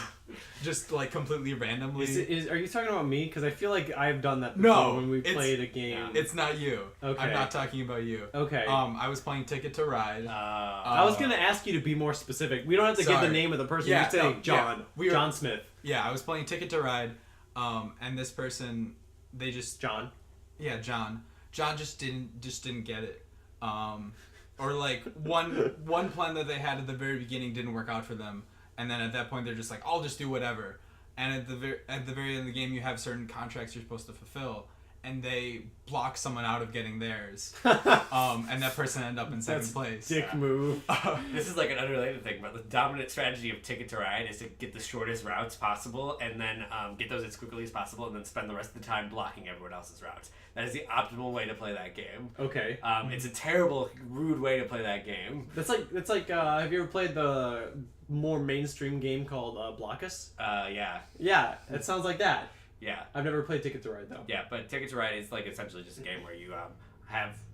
[SPEAKER 3] Just like completely randomly.
[SPEAKER 1] Are you talking about me? Because I feel like I've done that before when we played a game.
[SPEAKER 3] Yeah. It's not you.
[SPEAKER 1] Okay.
[SPEAKER 3] I'm not talking about you.
[SPEAKER 1] Okay.
[SPEAKER 3] I was playing Ticket to Ride.
[SPEAKER 1] I was gonna ask you to be more specific. We don't have to give the name of the person.
[SPEAKER 3] Yeah,
[SPEAKER 1] you say John.
[SPEAKER 3] Yeah.
[SPEAKER 1] John Smith.
[SPEAKER 3] Yeah, I was playing Ticket to Ride, and this person, they just
[SPEAKER 1] John.
[SPEAKER 3] Yeah, John. John just didn't get it. Or like one plan that they had at the very beginning didn't work out for them. And then at that point, they're just like, I'll just do whatever. And at the very end of the game, you have certain contracts you're supposed to fulfill. And they block someone out of getting theirs. And that person ended up in second place.
[SPEAKER 1] Dick move.
[SPEAKER 2] This is like an unrelated thing, but the dominant strategy of Ticket to Ride is to get the shortest routes possible and then get those as quickly as possible and then spend the rest of the time blocking everyone else's routes. That is the optimal way to play that game.
[SPEAKER 1] Okay.
[SPEAKER 2] It's a terrible, rude way to play that game.
[SPEAKER 1] That's like have you ever played the more mainstream game called Blockus?
[SPEAKER 2] Yeah.
[SPEAKER 1] Yeah, it sounds like that.
[SPEAKER 2] Yeah.
[SPEAKER 1] I've never played Ticket to Ride though.
[SPEAKER 2] Yeah, but Ticket to Ride is like essentially just a game where you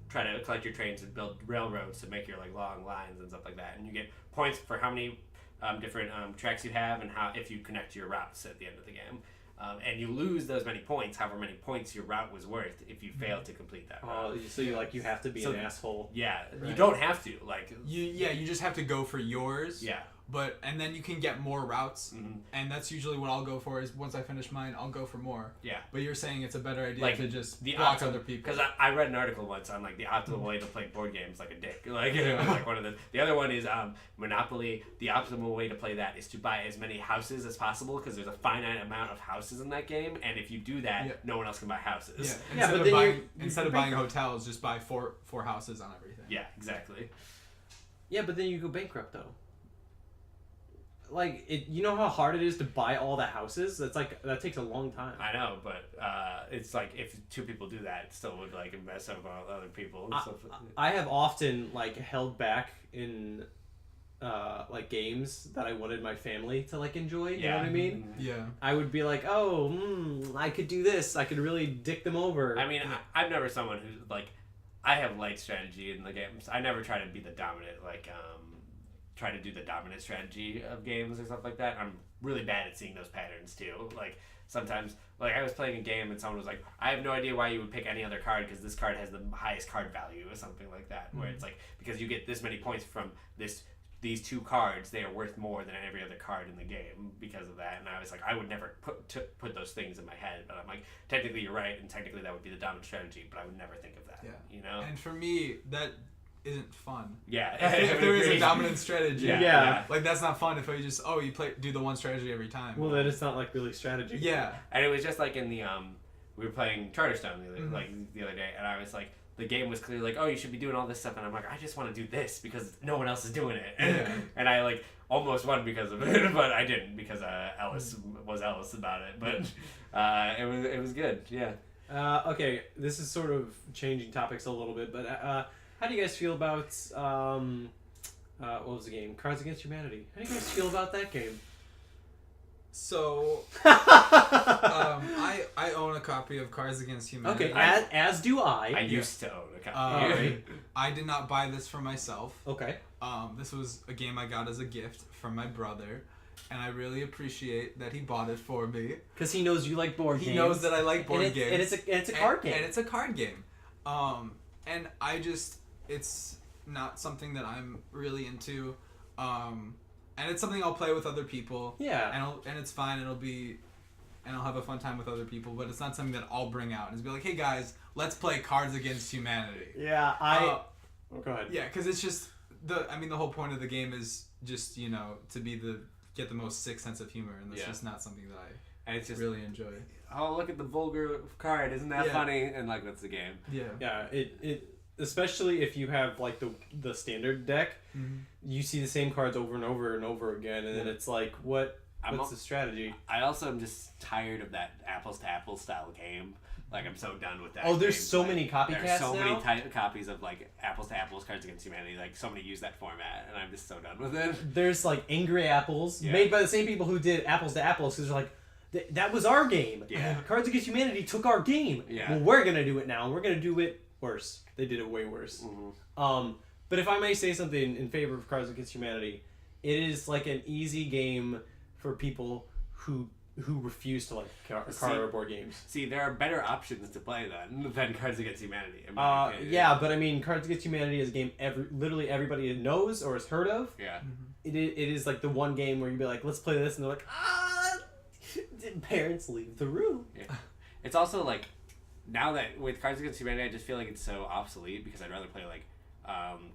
[SPEAKER 2] try to collect your trains and build railroads to make your like long lines and stuff like that, and you get points for how many different tracks you have and how if you connect your routes at the end of the game. And you lose those many points, however many points your route was worth, if you fail to complete that route.
[SPEAKER 1] Oh, so you have to be an asshole.
[SPEAKER 2] Yeah,
[SPEAKER 1] right.
[SPEAKER 2] You don't have to. Like
[SPEAKER 3] you just have to go for yours.
[SPEAKER 2] Yeah.
[SPEAKER 3] And then you can get more routes, and that's usually what I'll go for. Is once I finish mine, I'll go for more.
[SPEAKER 2] Yeah.
[SPEAKER 3] But you're saying it's a better idea
[SPEAKER 2] like
[SPEAKER 3] to just block other people.
[SPEAKER 2] Because I read an article once on like the optimal way to play board games like a dick. Like like one of the other one is Monopoly. The optimal way to play that is to buy as many houses as possible because there's a finite amount of houses in that game, and if you do that, no one else can buy houses.
[SPEAKER 3] Yeah. Instead of buying hotels, just buy four houses on everything.
[SPEAKER 2] Yeah, exactly.
[SPEAKER 1] Yeah, but then you go bankrupt though. like it. You know how hard it is to buy all the houses. That takes a long time.
[SPEAKER 2] I know, but it's like if two people do that, it still would like mess up on other people. And stuff.
[SPEAKER 1] I have often like held back in like games that I wanted my family to like enjoy. You know what I mean?
[SPEAKER 3] Yeah.
[SPEAKER 1] I would be like, oh, I could do this. I could really dick them over.
[SPEAKER 2] I mean, I'm never someone who's like, I have light strategy in the games. I never try to be the dominant, like, try to do the dominant strategy of games or stuff like that. I'm really bad at seeing those patterns too. Like, sometimes, like, I was playing a game and someone was like, I have no idea why you would pick any other card because this card has the highest card value or something like that. Where it's like, because you get this many points from these two cards, they are worth more than every other card in the game because of that. And I was like, I would never put those things in my head. But I'm like, technically you're right, and technically that would be the dominant strategy, but I would never think of that.
[SPEAKER 3] Yeah.
[SPEAKER 2] You know?
[SPEAKER 3] And for me, that isn't fun.
[SPEAKER 2] Yeah.
[SPEAKER 3] If there is a dominant strategy.
[SPEAKER 1] Yeah.
[SPEAKER 3] Like, that's not fun if you just, you do the one strategy every time.
[SPEAKER 1] well, then it's not like really strategy.
[SPEAKER 3] Yeah.
[SPEAKER 2] And it was just like in the, we were playing Charterstone the other day, and I was like, the game was clearly like, oh, you should be doing all this stuff, and I'm like, I just want to do this because no one else is doing it.
[SPEAKER 3] Yeah.
[SPEAKER 2] And I like almost won because of it, but I didn't because Ellis was Ellis about it. But it was good, yeah.
[SPEAKER 1] Okay, this is sort of changing topics a little bit, but how do you guys feel about what was the game? Cards Against Humanity. How do you guys feel about that game?
[SPEAKER 3] So, I own a copy of Cards Against Humanity.
[SPEAKER 1] Okay, as do I.
[SPEAKER 2] I used to own a copy.
[SPEAKER 1] Alright.
[SPEAKER 3] I did not buy this for myself.
[SPEAKER 1] Okay.
[SPEAKER 3] This was a game I got as a gift from my brother, and I really appreciate that he bought it for me.
[SPEAKER 1] Because he knows you like board games.
[SPEAKER 3] He knows that I like board games.
[SPEAKER 1] And it's a card game.
[SPEAKER 3] And it's a card game. And it's not something that I'm really into. And it's something I'll play with other people.
[SPEAKER 1] Yeah.
[SPEAKER 3] And it's fine. And I'll have a fun time with other people. But it's not something that I'll bring out and be like, hey guys, let's play Cards Against Humanity.
[SPEAKER 1] Yeah, go ahead.
[SPEAKER 3] Yeah, because it's just the whole point of the game is just to get the most sick sense of humor, and that's just not something that I
[SPEAKER 2] And it's just
[SPEAKER 3] really enjoy.
[SPEAKER 2] Oh, look at the vulgar card! Isn't that
[SPEAKER 3] Yeah.
[SPEAKER 2] funny? And like that's the game.
[SPEAKER 3] Yeah.
[SPEAKER 1] Yeah, it especially if you have like the standard deck, you see the same cards over and over and over again, and then it's like, what's the strategy?
[SPEAKER 2] I also am just tired of that apples to apples style game. Like I'm so done with that.
[SPEAKER 1] Oh, there's
[SPEAKER 2] game.
[SPEAKER 1] so many copycats
[SPEAKER 2] There's so
[SPEAKER 1] now?
[SPEAKER 2] many copies of like apples to apples Cards Against Humanity. Like so many use that format, and I'm just so done with it.
[SPEAKER 1] There's like Angry Apples made by the same people who did Apples to Apples, because they're like, that was our game.
[SPEAKER 2] Yeah.
[SPEAKER 1] Cards Against Humanity took our game.
[SPEAKER 2] Yeah.
[SPEAKER 1] Well, we're gonna do it now. We're gonna do it worse. They did it way worse. But if I may say something in favor of Cards Against Humanity, it is like an easy game for people who refuse to like card or board games.
[SPEAKER 2] See, there are better options to play than Cards Against Humanity. In my opinion.
[SPEAKER 1] Yeah, but I mean, Cards Against Humanity is a game literally everybody knows or has heard of.
[SPEAKER 2] Yeah.
[SPEAKER 1] It is like the one game where you'd be like, let's play this, and they're like, parents leave the room.
[SPEAKER 2] Yeah. It's also like, now that with Cards Against Humanity, I just feel like it's so obsolete because I'd rather play like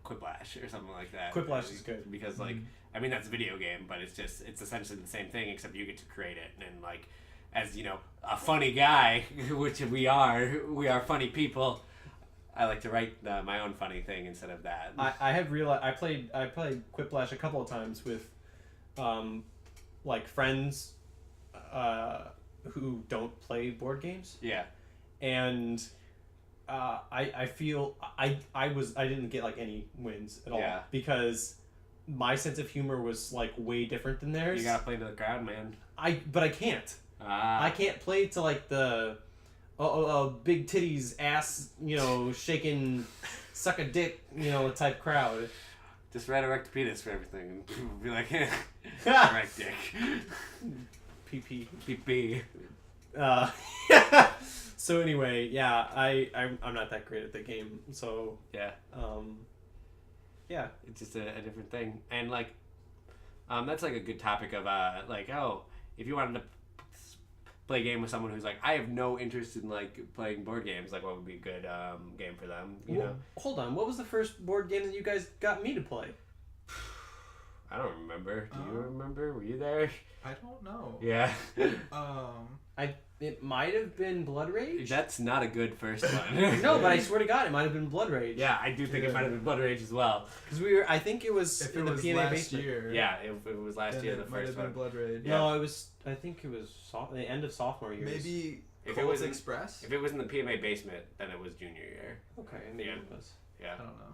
[SPEAKER 2] Quiplash or something like that.
[SPEAKER 1] Quiplash is good.
[SPEAKER 2] Because like, I mean, that's a video game, but it's essentially the same thing except you get to create it. And like, as you know, a funny guy, which we are funny people. I like to write my own funny thing instead of that.
[SPEAKER 1] I have realized I played Quiplash a couple of times with like friends who don't play board games.
[SPEAKER 2] Yeah.
[SPEAKER 1] And I feel I didn't get like any wins at all because my sense of humor was like way different than theirs.
[SPEAKER 2] You gotta play to the crowd, man.
[SPEAKER 1] But I can't. I can't play to like the big titties ass, shaking, suck a dick, type crowd.
[SPEAKER 2] Just write erect penis for everything and be like, erect dick.
[SPEAKER 1] PP.
[SPEAKER 2] PP.
[SPEAKER 1] So anyway, yeah, I'm not that great at the game, so
[SPEAKER 2] yeah,
[SPEAKER 1] yeah,
[SPEAKER 2] it's just a different thing, and like, that's like a good topic of like, if you wanted to play a game with someone who's like, I have no interest in like playing board games, like what would be a good game for them, you know?
[SPEAKER 1] Hold on, what was the first board game that you guys got me to play?
[SPEAKER 2] I don't remember. Do you remember? Were you there?
[SPEAKER 3] I don't know.
[SPEAKER 2] Yeah.
[SPEAKER 1] It might have been Blood Rage.
[SPEAKER 2] That's not a good first one.
[SPEAKER 1] No, but I swear to God, it might have been Blood Rage.
[SPEAKER 2] Yeah, I do think it might have been Blood Rage as well.
[SPEAKER 1] Because I think it was
[SPEAKER 3] If
[SPEAKER 1] in
[SPEAKER 3] it
[SPEAKER 1] the
[SPEAKER 3] was
[SPEAKER 1] PMA
[SPEAKER 3] last
[SPEAKER 1] basement.
[SPEAKER 3] year,
[SPEAKER 2] Yeah, it was last
[SPEAKER 3] then
[SPEAKER 2] year, the
[SPEAKER 3] it might
[SPEAKER 2] first
[SPEAKER 3] have been
[SPEAKER 2] one.
[SPEAKER 3] Blood Rage.
[SPEAKER 2] Yeah.
[SPEAKER 1] No, I think it was the end of sophomore year.
[SPEAKER 3] Maybe
[SPEAKER 2] If it
[SPEAKER 3] Colts
[SPEAKER 2] was in-
[SPEAKER 3] Express.
[SPEAKER 2] If it was in the PMA basement, then it was junior year.
[SPEAKER 1] Okay, maybe
[SPEAKER 2] Yeah.
[SPEAKER 1] it was.
[SPEAKER 2] Yeah.
[SPEAKER 3] I don't know.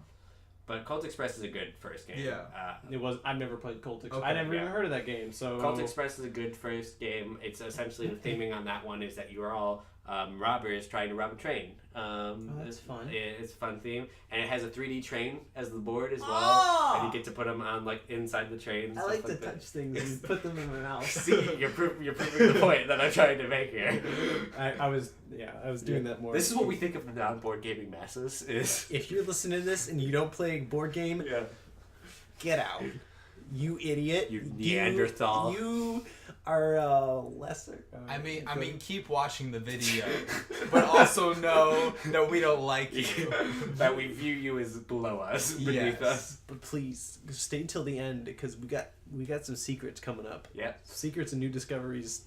[SPEAKER 2] But Colt Express is a good first game.
[SPEAKER 3] Yeah.
[SPEAKER 1] It was. I've never played Colt Express.
[SPEAKER 3] Okay,
[SPEAKER 1] I never
[SPEAKER 2] yeah.
[SPEAKER 1] even heard of that game. So
[SPEAKER 2] Colt Express is a good first game. It's essentially the theming on that one is that you are all robbers trying to rob a train.
[SPEAKER 1] That's fun.
[SPEAKER 2] It's a fun theme, and it has a 3D train as the board as well,
[SPEAKER 1] Oh!
[SPEAKER 2] and you get to put them on like inside the train. And
[SPEAKER 1] I
[SPEAKER 2] stuff
[SPEAKER 1] like to
[SPEAKER 2] that.
[SPEAKER 1] touch things and put them in my mouth.
[SPEAKER 2] See, you're proving the point that I'm trying to make here.
[SPEAKER 1] I was doing that more.
[SPEAKER 2] This is what we think of the non-board gaming masses. Is
[SPEAKER 1] If you're listening to this and you don't play a board game,
[SPEAKER 2] yeah.
[SPEAKER 1] get out. You idiot.
[SPEAKER 2] You Neanderthal.
[SPEAKER 1] You are lesser.
[SPEAKER 3] I mean, keep watching the video, but also know that we don't like you.
[SPEAKER 2] that we view you as below us, beneath
[SPEAKER 3] Yes.
[SPEAKER 2] us.
[SPEAKER 1] But please stay until the end because we got some secrets coming up.
[SPEAKER 2] Yeah.
[SPEAKER 1] Secrets and new discoveries.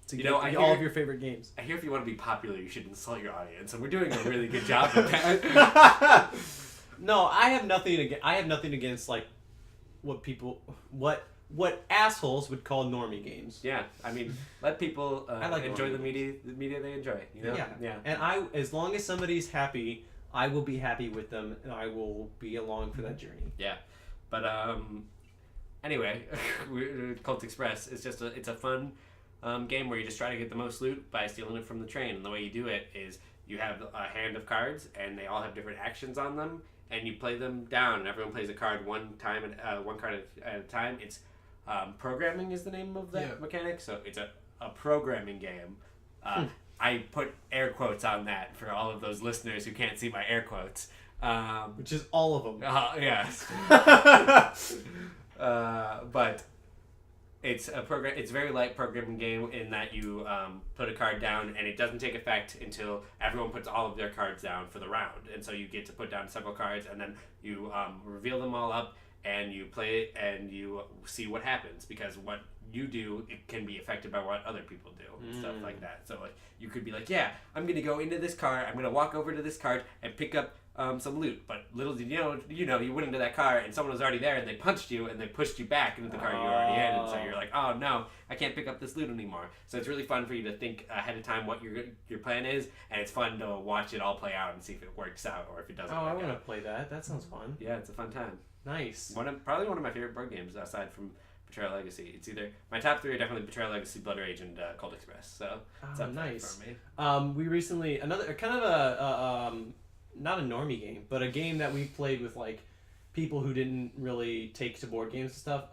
[SPEAKER 1] To
[SPEAKER 2] You
[SPEAKER 1] get
[SPEAKER 2] know, I
[SPEAKER 1] all
[SPEAKER 2] hear-
[SPEAKER 1] of your favorite games.
[SPEAKER 2] I hear if you want to be popular, you should insult your audience, and we're doing a really good job of that.
[SPEAKER 1] No, I have nothing against like what assholes would call normie games.
[SPEAKER 2] Yeah, I mean, let people
[SPEAKER 1] I like
[SPEAKER 2] enjoy the
[SPEAKER 1] normie
[SPEAKER 2] media they enjoy. You know?
[SPEAKER 1] Yeah. And as long as somebody's happy, I will be happy with them, and I will be along for that journey.
[SPEAKER 2] Yeah, but anyway, Colt Express is just it's a fun game where you just try to get the most loot by stealing it from the train. And the way you do it is you have a hand of cards, and they all have different actions on them, and you play them down. And everyone plays a card one card at a time. It's programming is the name of that mechanic, so it's a programming game. I put air quotes on that for all of those listeners who can't see my air quotes.
[SPEAKER 1] Which is all of them.
[SPEAKER 2] Yes. But it's a program. It's a very light programming game in that you put a card down and it doesn't take effect until everyone puts all of their cards down for the round. And so you get to put down several cards and then you reveal them all up and you play it and you see what happens, because what you do, it can be affected by what other people do and stuff like that. So like you could be like, yeah, I'm gonna go into this car, I'm gonna walk over to this card and pick up some loot, but little did you know you went into that car and someone was already there and they punched you and they pushed you back into the car you were already in, and so you're like, oh no, I can't pick up this loot anymore. So it's really fun for you to think ahead of time what your plan is, and it's fun to watch it all play out and see if it works out or if it doesn't.
[SPEAKER 1] Oh, I
[SPEAKER 2] work
[SPEAKER 1] want to
[SPEAKER 2] out.
[SPEAKER 1] play that. That sounds fun.
[SPEAKER 2] Yeah, it's a fun time.
[SPEAKER 1] Nice.
[SPEAKER 2] Probably one of my favorite board games aside from Betrayal Legacy. It's either my top three are definitely Betrayal Legacy, Blood Rage, and Colt Express. So it's up there
[SPEAKER 1] Nice.
[SPEAKER 2] for me.
[SPEAKER 1] We recently another kind of a not a normie game, but a game that we played with like people who didn't really take to board games and stuff.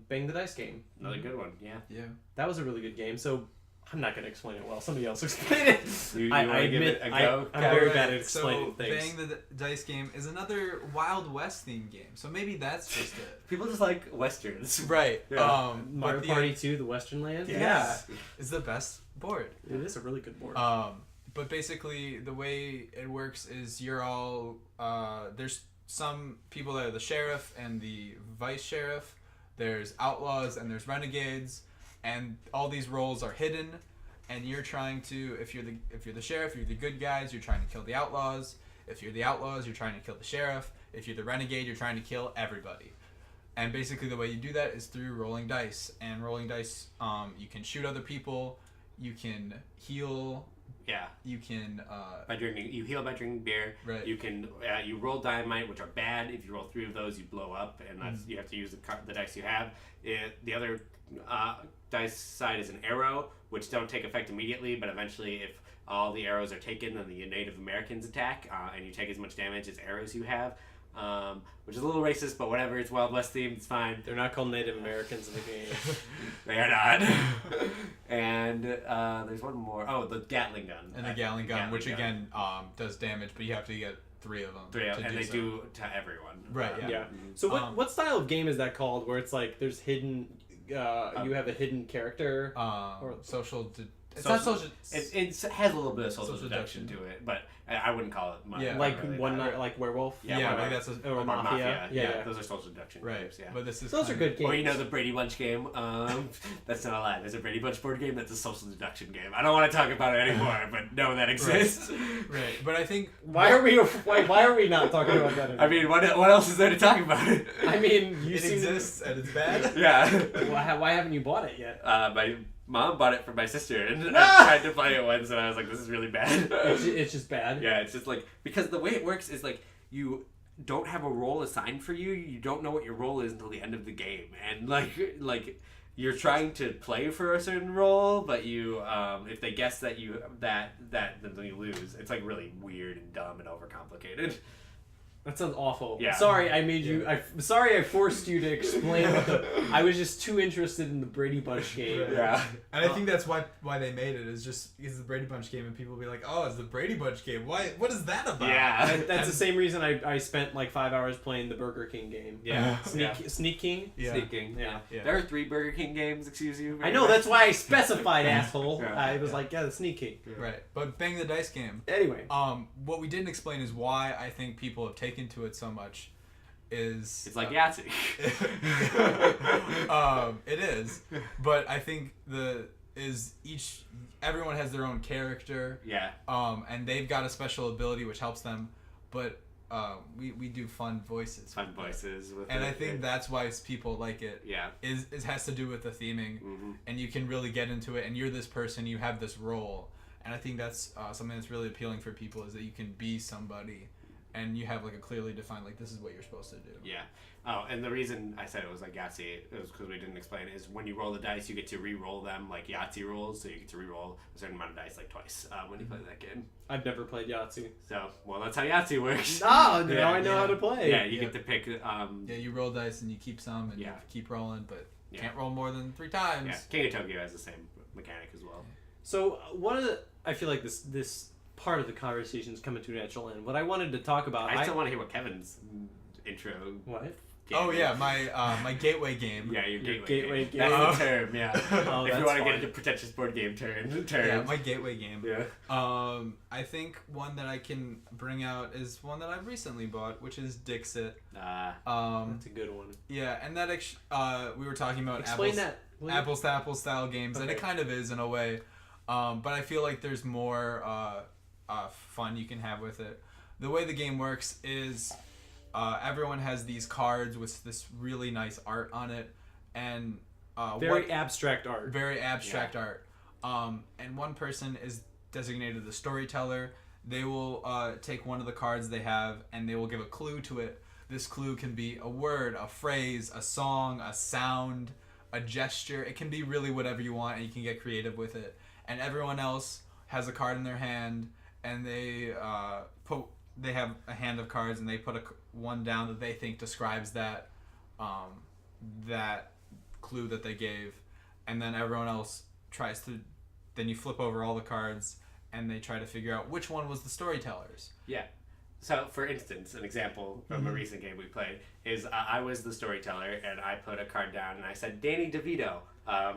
[SPEAKER 1] Bang the Dice game.
[SPEAKER 2] Another good one. Yeah.
[SPEAKER 3] Yeah.
[SPEAKER 1] That was a really good game. So I'm not gonna explain it well. Somebody else explain it.
[SPEAKER 2] You
[SPEAKER 1] I
[SPEAKER 2] wanna give
[SPEAKER 1] admit
[SPEAKER 2] it a go?
[SPEAKER 1] I'm very
[SPEAKER 3] Alright,
[SPEAKER 1] bad at explaining
[SPEAKER 3] so
[SPEAKER 1] things.
[SPEAKER 3] Bang the Dice game is another Wild West themed game. So maybe that's just it.
[SPEAKER 2] People just like westerns.
[SPEAKER 3] Right.
[SPEAKER 2] Yeah.
[SPEAKER 1] Mario
[SPEAKER 3] but
[SPEAKER 1] Party 2, the Western Land.
[SPEAKER 3] Yeah. Is the best board.
[SPEAKER 1] It is a really good board.
[SPEAKER 3] But basically, the way it works is you're all there's some people that are the sheriff and the vice sheriff. There's outlaws and there's renegades, and all these roles are hidden. And you're trying to, if you're the sheriff, you're the good guys. You're trying to kill the outlaws. If you're the outlaws, you're trying to kill the sheriff. If you're the renegade, you're trying to kill everybody. And basically, the way you do that is through rolling dice. And rolling dice, you can shoot other people. You can heal.
[SPEAKER 2] Yeah.
[SPEAKER 3] You can
[SPEAKER 2] You heal by drinking beer.
[SPEAKER 3] Right.
[SPEAKER 2] You can you roll dynamite, which are bad. If you roll 3 of those, you blow up, and that's you have to use the dice you have. The other dice side is an arrow, which don't take effect immediately, but eventually, if all the arrows are taken, then the Native Americans attack, and you take as much damage as arrows you have. Which is a little racist, but whatever. It's Wild West themed. It's fine.
[SPEAKER 1] They're not called Native Americans in the game.
[SPEAKER 2] They are not. And there's one more. Oh, the Gatling gun.
[SPEAKER 3] and the Gatling gun,
[SPEAKER 2] Gatling
[SPEAKER 3] which
[SPEAKER 2] gun.
[SPEAKER 3] again does damage, but you have to get 3 of them.
[SPEAKER 2] 3
[SPEAKER 3] to
[SPEAKER 2] and they
[SPEAKER 3] so.
[SPEAKER 2] do to everyone.
[SPEAKER 3] Right, yeah.
[SPEAKER 1] Yeah. So what style of game is that called? Where it's like there's hidden, you have a hidden character.
[SPEAKER 3] Social It's not social.
[SPEAKER 2] It has a little bit of social
[SPEAKER 3] Social
[SPEAKER 2] deduction
[SPEAKER 3] deduction.
[SPEAKER 2] to it, but I wouldn't call it much.
[SPEAKER 3] Yeah.
[SPEAKER 1] Like
[SPEAKER 3] really
[SPEAKER 1] one
[SPEAKER 3] not.
[SPEAKER 1] night, like werewolf.
[SPEAKER 3] Yeah,
[SPEAKER 2] whatever.
[SPEAKER 3] like that's
[SPEAKER 1] Or
[SPEAKER 2] Or
[SPEAKER 1] Mafia. Yeah.
[SPEAKER 2] those are social deduction
[SPEAKER 3] right.
[SPEAKER 2] games. Yeah.
[SPEAKER 3] But this is
[SPEAKER 1] Those are
[SPEAKER 3] kind
[SPEAKER 1] good
[SPEAKER 3] of-
[SPEAKER 1] games.
[SPEAKER 2] Or you know the Brady Bunch game. That's not a lie. There's a Brady Bunch board game that's a social deduction game. I don't want to talk about it anymore, but no, that exists.
[SPEAKER 3] Right, but I think
[SPEAKER 1] Why are we not talking about that anymore?
[SPEAKER 2] I mean, what else is there to talk about?
[SPEAKER 1] I mean, you
[SPEAKER 3] it
[SPEAKER 1] seem
[SPEAKER 3] exists and it's bad.
[SPEAKER 2] Yeah.
[SPEAKER 1] Why haven't you bought it yet?
[SPEAKER 2] My mom bought it for my sister, and
[SPEAKER 1] No!
[SPEAKER 2] I tried to play it once, and I was like, "This is really bad."
[SPEAKER 1] It's just bad.
[SPEAKER 2] Yeah, it's just like because the way it works is like you don't have a role assigned for you. You don't know what your role is until the end of the game, and like you're trying to play for a certain role, but you if they guess that you then you lose. It's like really weird and dumb and overcomplicated.
[SPEAKER 1] That sounds awful.
[SPEAKER 2] Yeah.
[SPEAKER 1] Sorry, I made you. Sorry, I forced you to explain what the. I was just too interested in the Brady Bunch game.
[SPEAKER 3] Right.
[SPEAKER 2] Yeah.
[SPEAKER 3] And I think that's why they made it is just because the Brady Bunch game, and people will be like, "Oh, it's the Brady Bunch game. Why? What is that about?"
[SPEAKER 2] Yeah.
[SPEAKER 1] That's the same reason I spent like 5 hours playing the Burger King game.
[SPEAKER 2] Yeah.
[SPEAKER 1] Sneak King.
[SPEAKER 3] Yeah.
[SPEAKER 2] Sneaking.
[SPEAKER 1] Yeah.
[SPEAKER 3] Yeah.
[SPEAKER 2] There are 3 Burger King games. Excuse you.
[SPEAKER 1] I know, that's why I specified, asshole.
[SPEAKER 2] Yeah.
[SPEAKER 1] I was like, yeah, the Sneak King.
[SPEAKER 3] Right. But Bang the Dice game.
[SPEAKER 1] Anyway.
[SPEAKER 3] What we didn't explain is why I think people have taken to it so much. Is
[SPEAKER 2] It's like Yahtzee.
[SPEAKER 3] it is, but I think everyone has their own character,
[SPEAKER 2] Yeah.
[SPEAKER 3] and they've got a special ability which helps them, but we do fun voices,
[SPEAKER 2] Fun voices with
[SPEAKER 3] and
[SPEAKER 2] it.
[SPEAKER 3] I think that's why people like it.
[SPEAKER 2] Yeah.
[SPEAKER 3] It has to do with the theming,
[SPEAKER 2] Mm-hmm.
[SPEAKER 3] and you can really get into it, and you're this person, you have this role, and I think that's something that's really appealing for people is that you can be somebody. And you have like a clearly defined like this is what you're supposed to do.
[SPEAKER 2] Yeah. Oh, and the reason I said it was like Yahtzee, it was because we didn't explain it, is when you roll the dice, you get to re-roll them like Yahtzee rolls, so you get to re-roll a certain amount of dice like twice when you play that game.
[SPEAKER 1] I've never played Yahtzee.
[SPEAKER 2] So, well, that's how Yahtzee works.
[SPEAKER 1] Oh,
[SPEAKER 2] Yeah,
[SPEAKER 1] now I know
[SPEAKER 3] yeah.
[SPEAKER 1] how to play.
[SPEAKER 2] Yeah, you
[SPEAKER 3] Yeah.
[SPEAKER 2] get to pick.
[SPEAKER 3] Yeah, you roll dice and you keep some and
[SPEAKER 2] Yeah.
[SPEAKER 3] you keep rolling, but
[SPEAKER 2] Yeah.
[SPEAKER 3] can't roll more than 3 times.
[SPEAKER 2] Yeah, King of Tokyo has the same mechanic as well.
[SPEAKER 1] So one of the, I feel like this part of the conversation is coming to a natural end. What I wanted to talk about,
[SPEAKER 2] I still want to hear what Kevin's intro.
[SPEAKER 1] What?
[SPEAKER 2] game
[SPEAKER 3] Oh
[SPEAKER 2] is.
[SPEAKER 3] yeah, my gateway game.
[SPEAKER 2] Yeah, your
[SPEAKER 1] Your
[SPEAKER 2] gateway
[SPEAKER 1] gateway
[SPEAKER 2] game.
[SPEAKER 1] game.
[SPEAKER 2] That's the term. Yeah.
[SPEAKER 1] Oh,
[SPEAKER 2] if
[SPEAKER 1] that's
[SPEAKER 2] you want to
[SPEAKER 1] fun.
[SPEAKER 2] get into pretentious board game terms.
[SPEAKER 3] Yeah, my gateway game.
[SPEAKER 2] Yeah.
[SPEAKER 3] I think one that I can bring out is one that I've recently bought, which is Dixit.
[SPEAKER 1] That's a good one.
[SPEAKER 3] Yeah, and that we were talking about
[SPEAKER 1] Explain that. will you?
[SPEAKER 3] apples to apples style games, and it
[SPEAKER 1] Okay.
[SPEAKER 3] kind of is in a way, but I feel like there's more fun you can have with it. The way the game works is everyone has these cards with this really nice art on it, and
[SPEAKER 1] Very abstract art.
[SPEAKER 3] very abstract art. And one person is designated the storyteller. They will take one of the cards they have and they will give a clue to it. This clue can be a word, a phrase, a song, a sound, a gesture. It can be really whatever you want, and you can get creative with it. And everyone else has a card in their hand, and they have a hand of cards, and they put one down that they think describes that that clue that they gave, and then everyone else tries to. Then you flip over all the cards, and they try to figure out which one was the storyteller's.
[SPEAKER 2] Yeah. So, for instance, an example from a recent game we played is I was the storyteller, and I put a card down, and I said Danny DeVito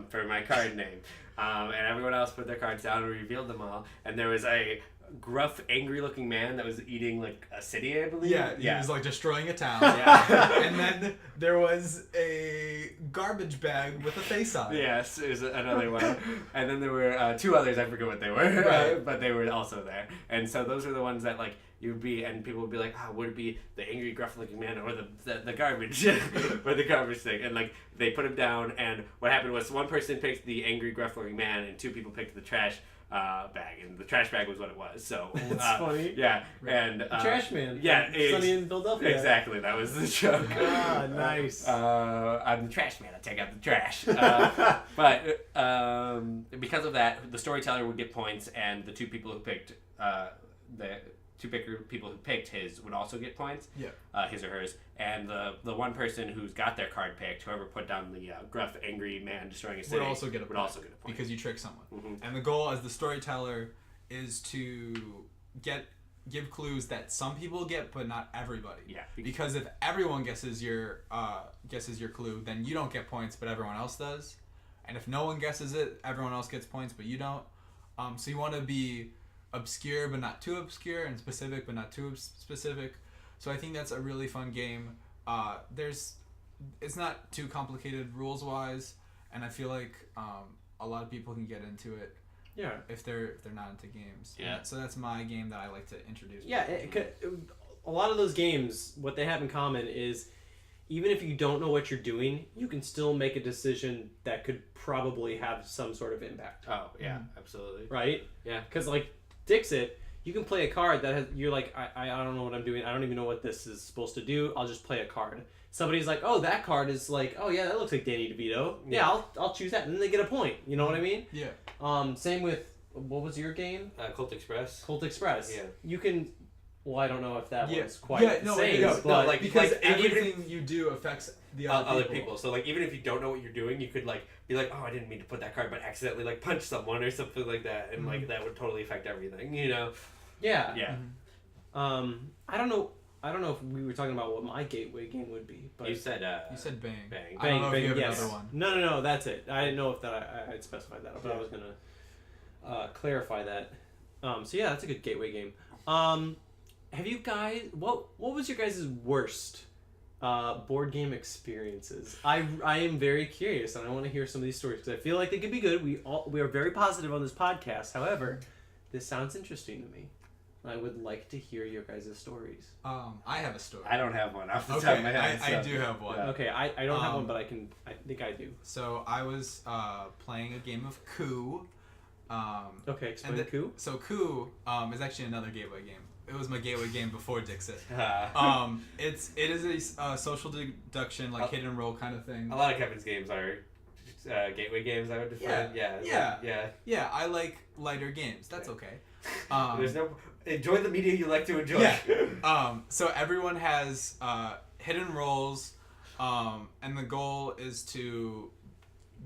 [SPEAKER 2] for my card name. And everyone else put their cards down and revealed them all. And there was a gruff, angry-looking man that was eating, like, a city, I believe.
[SPEAKER 3] Yeah, he was like destroying a town.
[SPEAKER 2] Yeah.
[SPEAKER 3] And then there was a garbage bag with a face on it.
[SPEAKER 2] Yes, it was another one. And then there were 2 others, I forget what they were,
[SPEAKER 3] Right.
[SPEAKER 2] but they were also there. And so those were the ones that, like, you would be, and people would be like, would it be the angry, gruff-looking man or the garbage, or the garbage thing? And, like, they put him down, and what happened was one person picked the angry, gruff-looking man, and 2 people picked the trash bag, and the trash bag was what it was. So
[SPEAKER 1] That's funny.
[SPEAKER 2] Yeah,
[SPEAKER 3] Right.
[SPEAKER 2] and
[SPEAKER 1] Trash Man.
[SPEAKER 2] Yeah,
[SPEAKER 1] Sunny in Philadelphia.
[SPEAKER 2] exactly. That was the joke.
[SPEAKER 1] Ah, nice.
[SPEAKER 2] I'm the trash man. I take out the trash. But because of that, the storyteller would get points, and the 2 people who picked people who picked his would also get points.
[SPEAKER 3] Yeah.
[SPEAKER 2] His or hers, and the one person who's got their card picked, whoever put down the gruff, angry man destroying a city,
[SPEAKER 3] Would also get a point
[SPEAKER 2] point.
[SPEAKER 3] because you trick someone.
[SPEAKER 2] Mhm.
[SPEAKER 3] And the goal as the storyteller is to give clues that some people get, but not everybody.
[SPEAKER 2] Yeah.
[SPEAKER 3] Because if everyone guesses your clue, then you don't get points, but everyone else does. And if no one guesses it, everyone else gets points, but you don't. So you want to be obscure but not too obscure, and specific but not too specific. So I think that's a really fun game. It's not too complicated rules wise, and I feel like a lot of people can get into it.
[SPEAKER 1] Yeah.
[SPEAKER 3] If they're not into games.
[SPEAKER 2] Yeah.
[SPEAKER 3] So that's my game that I like to introduce.
[SPEAKER 1] Yeah, a lot of those games, what they have in common is, even if you don't know what you're doing, you can still make a decision that could probably have some sort of impact.
[SPEAKER 2] Oh yeah, absolutely.
[SPEAKER 1] Right?
[SPEAKER 2] Yeah.
[SPEAKER 1] Because like Dixit, you can play a card that has, you're like, I don't know what I'm doing. I don't even know what this is supposed to do. I'll just play a card. Somebody's like, oh, that card is like, oh yeah, that looks like Danny DeVito. Yeah, I'll choose that, and then they get a point. You know what I mean?
[SPEAKER 3] Yeah.
[SPEAKER 1] Same with, what was your game?
[SPEAKER 2] Colt Express.
[SPEAKER 1] Colt Express.
[SPEAKER 2] Yeah.
[SPEAKER 1] You can. Well, I don't know if that was quite the
[SPEAKER 3] no,
[SPEAKER 1] same.
[SPEAKER 3] it is.
[SPEAKER 1] But
[SPEAKER 2] like,
[SPEAKER 3] because
[SPEAKER 2] like,
[SPEAKER 3] everything you do affects the
[SPEAKER 2] other people. So like even if you don't know what you're doing, you could like be like, oh, I didn't mean to put that card, but accidentally like punch someone or something like that, and like that would totally affect everything. You know?
[SPEAKER 1] Yeah.
[SPEAKER 2] Yeah.
[SPEAKER 1] I don't know. I don't know if we were talking about what my gateway game would be, but
[SPEAKER 2] You said
[SPEAKER 3] Bang.
[SPEAKER 2] Bang.
[SPEAKER 3] I don't know if you have
[SPEAKER 1] yes.
[SPEAKER 3] another one.
[SPEAKER 1] No, that's it. I didn't know if that I had specified that, but I was gonna clarify that. So yeah, that's a good gateway game. Have you guys? What was your guys' worst board game experiences? I am very curious, and I want to hear some of these stories because I feel like they could be good. We are very positive on this podcast. However, this sounds interesting to me. I would like to hear your guys' stories.
[SPEAKER 3] I have a story.
[SPEAKER 2] I don't have one off the top
[SPEAKER 3] Okay,
[SPEAKER 2] of my head.
[SPEAKER 3] I do have one.
[SPEAKER 2] Yeah.
[SPEAKER 1] Okay, I don't have one, but I think I do.
[SPEAKER 3] So I was playing a game of Coup.
[SPEAKER 1] Okay, explain
[SPEAKER 3] and
[SPEAKER 1] Coup.
[SPEAKER 3] So Coup is actually another gateway game. It was my gateway game before Dixit. It is a social deduction, like hit and roll kind of thing.
[SPEAKER 2] A lot of Kevin's games are gateway games, I would define.
[SPEAKER 3] Yeah, I like lighter games. That's okay.
[SPEAKER 2] There's no enjoy the media you like to enjoy.
[SPEAKER 3] Yeah. So everyone has hidden roles, and the goal is to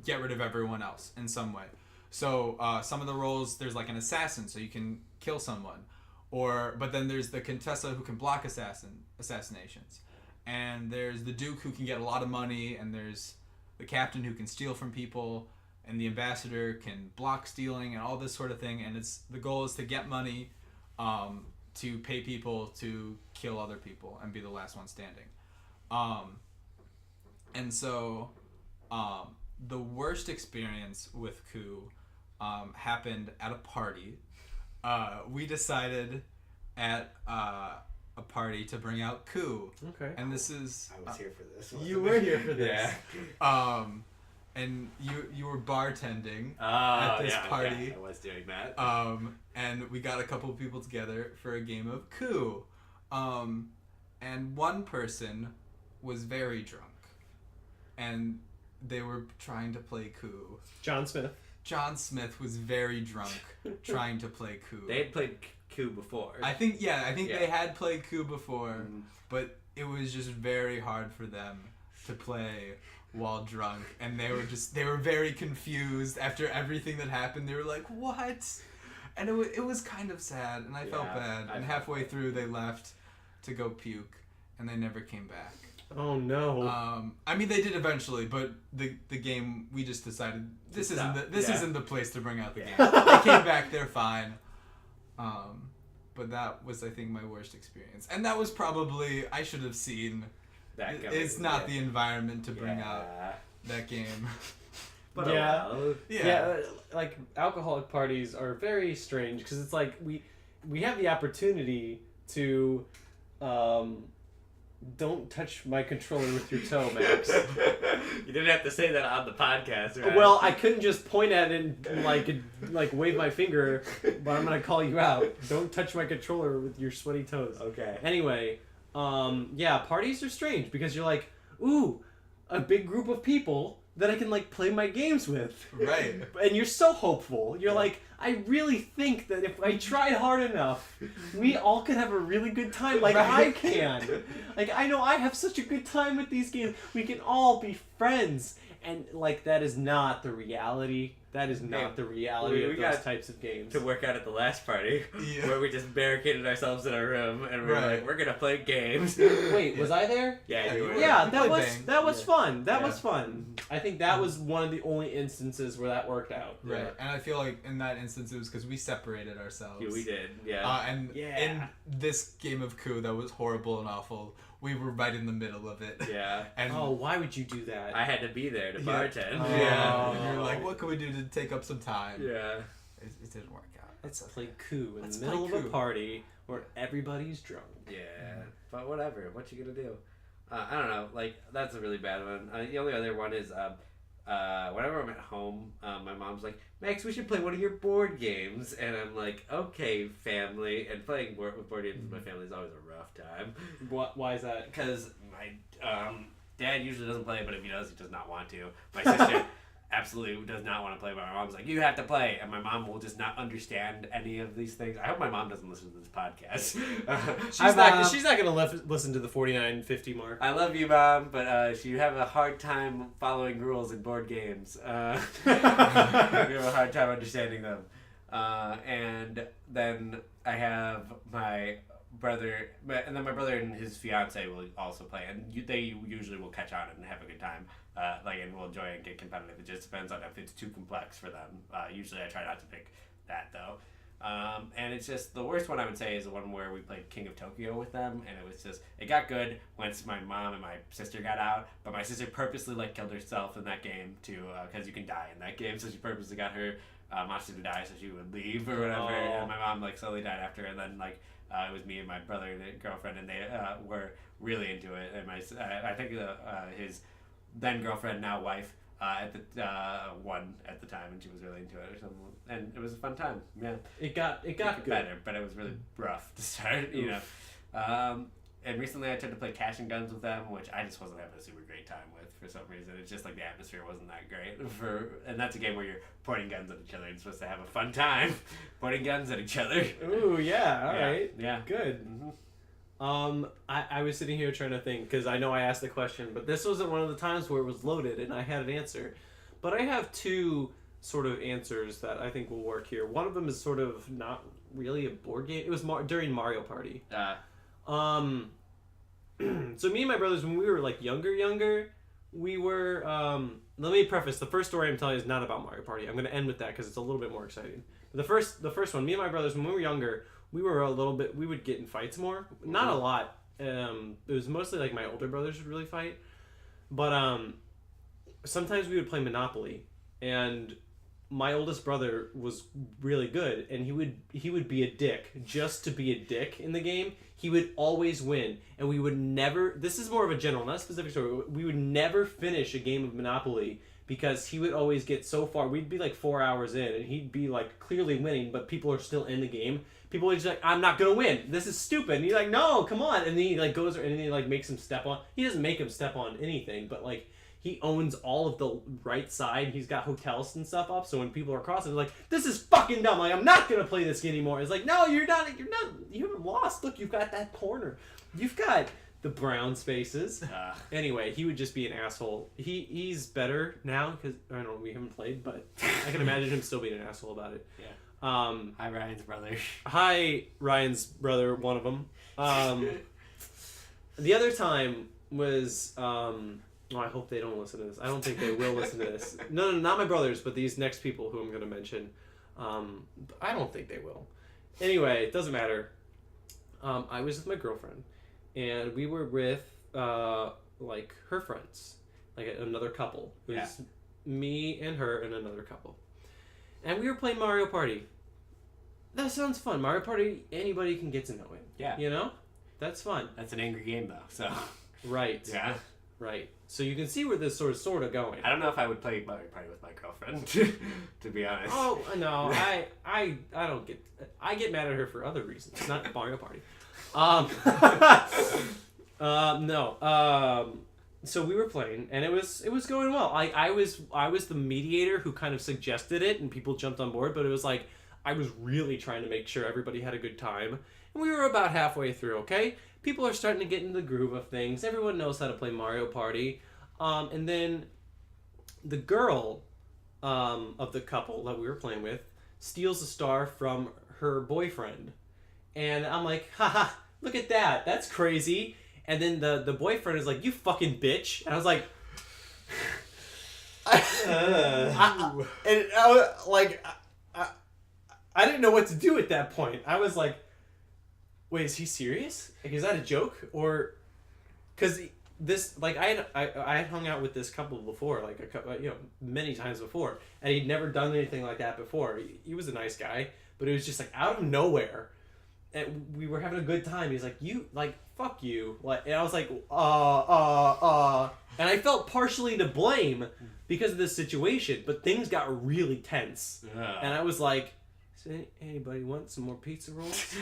[SPEAKER 3] get rid of everyone else in some way. So some of the roles, there's like an assassin, so you can kill someone, but then there's the Contessa who can block assassinations, and there's the Duke who can get a lot of money, and there's the Captain who can steal from people, and the Ambassador can block stealing and all this sort of thing. And the goal is to get money, to pay people to kill other people and be the last one standing. And so the worst experience with Coup happened at a party. We decided at a party to bring out Coup.
[SPEAKER 1] Okay.
[SPEAKER 3] And this is...
[SPEAKER 2] I was here for this.
[SPEAKER 1] You were here for this.
[SPEAKER 2] Yeah.
[SPEAKER 3] And you were bartending
[SPEAKER 2] at
[SPEAKER 3] this party.
[SPEAKER 2] Okay. I was doing that.
[SPEAKER 3] And we got a couple of people together for a game of Coup. And one person was very drunk. And they were trying to play Coup.
[SPEAKER 1] John Smith.
[SPEAKER 3] John Smith was very drunk trying to play Coup.
[SPEAKER 2] They had played Coup before.
[SPEAKER 3] I think they had played Coup before, but it was just very hard for them to play while drunk, and they were very confused after everything that happened. They were like, what? And it was kind of sad, and I felt bad. And halfway through they left to go puke, and they never came back.
[SPEAKER 1] Oh no.
[SPEAKER 3] I mean, they did eventually, but the game, we just decided this isn't the place to bring out the game. They came back, they're fine. But that was, I think, my worst experience, and that was probably, I should have seen. It's not the environment to bring out that game.
[SPEAKER 2] But
[SPEAKER 1] yeah, like alcoholic parties are very strange because it's like we have the opportunity to don't touch my controller with your toe, Max.
[SPEAKER 2] You didn't have to say that on the podcast, right?
[SPEAKER 1] Well, I couldn't just point at it and like wave my finger, but I'm gonna call you out. Don't touch my controller with your sweaty toes.
[SPEAKER 2] Okay.
[SPEAKER 1] Anyway, yeah, parties are strange because you're like, ooh, a big group of people that I can like play my games with.
[SPEAKER 3] Right.
[SPEAKER 1] And you're so hopeful. You're like, I really think that if I tried hard enough, we all could have a really good time like I can. Like, I know I have such a good time with these games. We can all be friends. And like, that is not the reality That is not
[SPEAKER 2] Hey,
[SPEAKER 1] the reality
[SPEAKER 2] we
[SPEAKER 1] of those
[SPEAKER 2] got
[SPEAKER 1] types of games.
[SPEAKER 2] to work out at the last party
[SPEAKER 3] Yeah.
[SPEAKER 2] where we just barricaded ourselves in our room and we were
[SPEAKER 3] Right.
[SPEAKER 2] like, we're gonna play games.
[SPEAKER 1] Wait, was I there?
[SPEAKER 2] Yeah,
[SPEAKER 3] Yeah,
[SPEAKER 2] you
[SPEAKER 3] you
[SPEAKER 2] were.
[SPEAKER 3] were.
[SPEAKER 1] Yeah,
[SPEAKER 3] You
[SPEAKER 1] that
[SPEAKER 3] played
[SPEAKER 1] was
[SPEAKER 3] Bang.
[SPEAKER 1] that was
[SPEAKER 2] Yeah.
[SPEAKER 1] fun. That
[SPEAKER 2] Yeah.
[SPEAKER 1] was fun. I think that was one of the only instances where that worked out.
[SPEAKER 3] Right, and I feel like in that instance it was because we separated ourselves.
[SPEAKER 2] Yeah, we did. Yeah.
[SPEAKER 3] And
[SPEAKER 1] Yeah.
[SPEAKER 3] in this game of Coup that was horrible and awful, we were right in the middle of it.
[SPEAKER 2] Yeah.
[SPEAKER 3] And
[SPEAKER 1] Oh, why would you do that?
[SPEAKER 2] I had to be there to
[SPEAKER 3] Yeah.
[SPEAKER 2] bartend.
[SPEAKER 1] Oh.
[SPEAKER 3] yeah, and you're like, what can we do to take up some time?
[SPEAKER 2] Yeah.
[SPEAKER 3] It didn't work out.
[SPEAKER 1] Let's play coup in
[SPEAKER 3] Let's
[SPEAKER 1] the middle of
[SPEAKER 3] play
[SPEAKER 1] a
[SPEAKER 3] coup.
[SPEAKER 1] party where everybody's drunk.
[SPEAKER 2] Yeah. But whatever. What you gonna do? I don't know. Like, that's a really bad one. The only other one is whenever I'm at home, my mom's like, Max, we should play one of your board games. And I'm like, okay, family. And playing board games with my family is always a rough time.
[SPEAKER 1] Why is that?
[SPEAKER 2] Because my dad usually doesn't play, but if he does, he does not want to. My sister absolutely does not want to play, but my mom's like, you have to play. And my mom will just not understand any of these things. I hope my mom doesn't listen to this podcast.
[SPEAKER 1] She's not gonna listen to the 49.50 mark.
[SPEAKER 2] I love you, Mom, but you have a hard time following rules in board games. You have a hard time understanding them. And then I have my brother, and then my brother and his fiance will also play, and they usually will catch on and have a good time. And will enjoy and get competitive. It just depends on if it's too complex for them. Usually I try not to pick that, though. And it's just, the worst one I would say is the one where we played King of Tokyo with them, and it got good once my mom and my sister got out, but my sister purposely killed herself in that game too, because you can die in that game, so she purposely got her monster to die so she would leave or whatever, and my mom slowly died after, and then it was me and my brother and his girlfriend, and they were really into it, and I think his then girlfriend, now wife, won at the time, and she was really into it or something, and it was a fun time. Yeah,
[SPEAKER 1] It got good.
[SPEAKER 2] better, but it was really rough to start. You know, and recently I tried to play Cash and Guns with them, which I just wasn't having a super great time with for some reason. It's just the atmosphere wasn't that great and that's a game where you're pointing guns at each other and supposed to have a fun time pointing guns at each other.
[SPEAKER 1] Ooh, yeah, all right.
[SPEAKER 2] Yeah.
[SPEAKER 1] Good.
[SPEAKER 2] Mm-hmm.
[SPEAKER 1] I was sitting here trying to think, because I know I asked the question, but this wasn't one of the times where it was loaded and I had an answer. But I have two sort of answers that I think will work here. One of them is sort of not really a board game. It was during Mario Party. So me and my brothers, when we were younger, we were, let me preface, the first story I'm telling you is not about Mario Party. I'm going to end with that because it's a little bit more exciting. The first one, me and my brothers, when we were younger, we would get in fights more. Not a lot. It was mostly my older brothers would really fight. But sometimes we would play Monopoly, and my oldest brother was really good, and he would be a dick just to be a dick in the game. He would always win, and we would never, this is more of a general, not a specific story, we would never finish a game of Monopoly because he would always get so far. We'd be 4 hours in, and he'd be clearly winning, but people are still in the game. People are just I'm not gonna win. This is stupid. And he's like, no, come on. And then he goes and he makes him step on. He doesn't make him step on anything, but he owns all of the right side. He's got hotels and stuff up. So when people are crossing, they're like, this is fucking dumb. I'm not gonna play this game anymore. It's no, you're not. You haven't lost. Look, you've got that corner. You've got the brown spaces. Anyway, he would just be an asshole. He's better now because I don't know. We haven't played, but I can imagine him still being an asshole about it.
[SPEAKER 2] Yeah.
[SPEAKER 1] Hi,
[SPEAKER 2] Ryan's brother.
[SPEAKER 1] Hi, Ryan's brother, one of them. The other time was, I hope they don't listen to this. I don't think they will listen to this. No, not my brothers, but these next people who I'm going to mention. I don't think they will. Anyway, it doesn't matter. I was with my girlfriend, and we were with, her friends, another couple. It was me and her and another couple. And we were playing Mario Party. That sounds fun. Mario Party, anybody can get to know it.
[SPEAKER 2] Yeah.
[SPEAKER 1] You know? That's fun.
[SPEAKER 2] That's an angry game, though, so...
[SPEAKER 1] Right.
[SPEAKER 2] Yeah.
[SPEAKER 1] Right. So you can see where this sort of going.
[SPEAKER 2] I don't know if I would play Mario Party with my girlfriend, to be honest.
[SPEAKER 1] Oh, no. I don't get... I get mad at her for other reasons, not Mario Party. No. So we were playing, and it was going well. I was the mediator who kind of suggested it, and people jumped on board. But it was I was really trying to make sure everybody had a good time, and we were about halfway through. Okay, people are starting to get into the groove of things. Everyone knows how to play Mario Party, and then the girl of the couple that we were playing with steals a star from her boyfriend. And I'm like, haha, look at that. That's crazy. And then the boyfriend is like, you fucking bitch. And I was like... I didn't know what to do at that point. I was like, wait, is he serious? Like, is that a joke? Or... Because this... Like, I had hung out with this couple before, like, many times before. And he'd never done anything like that before. He was a nice guy. But it was just, like, out of nowhere. And we were having a good time. He's like, you... Like, fuck you. Like, and I was like, And I felt partially to blame because of this situation. But things got really tense. And I was like... Anybody want some more pizza rolls?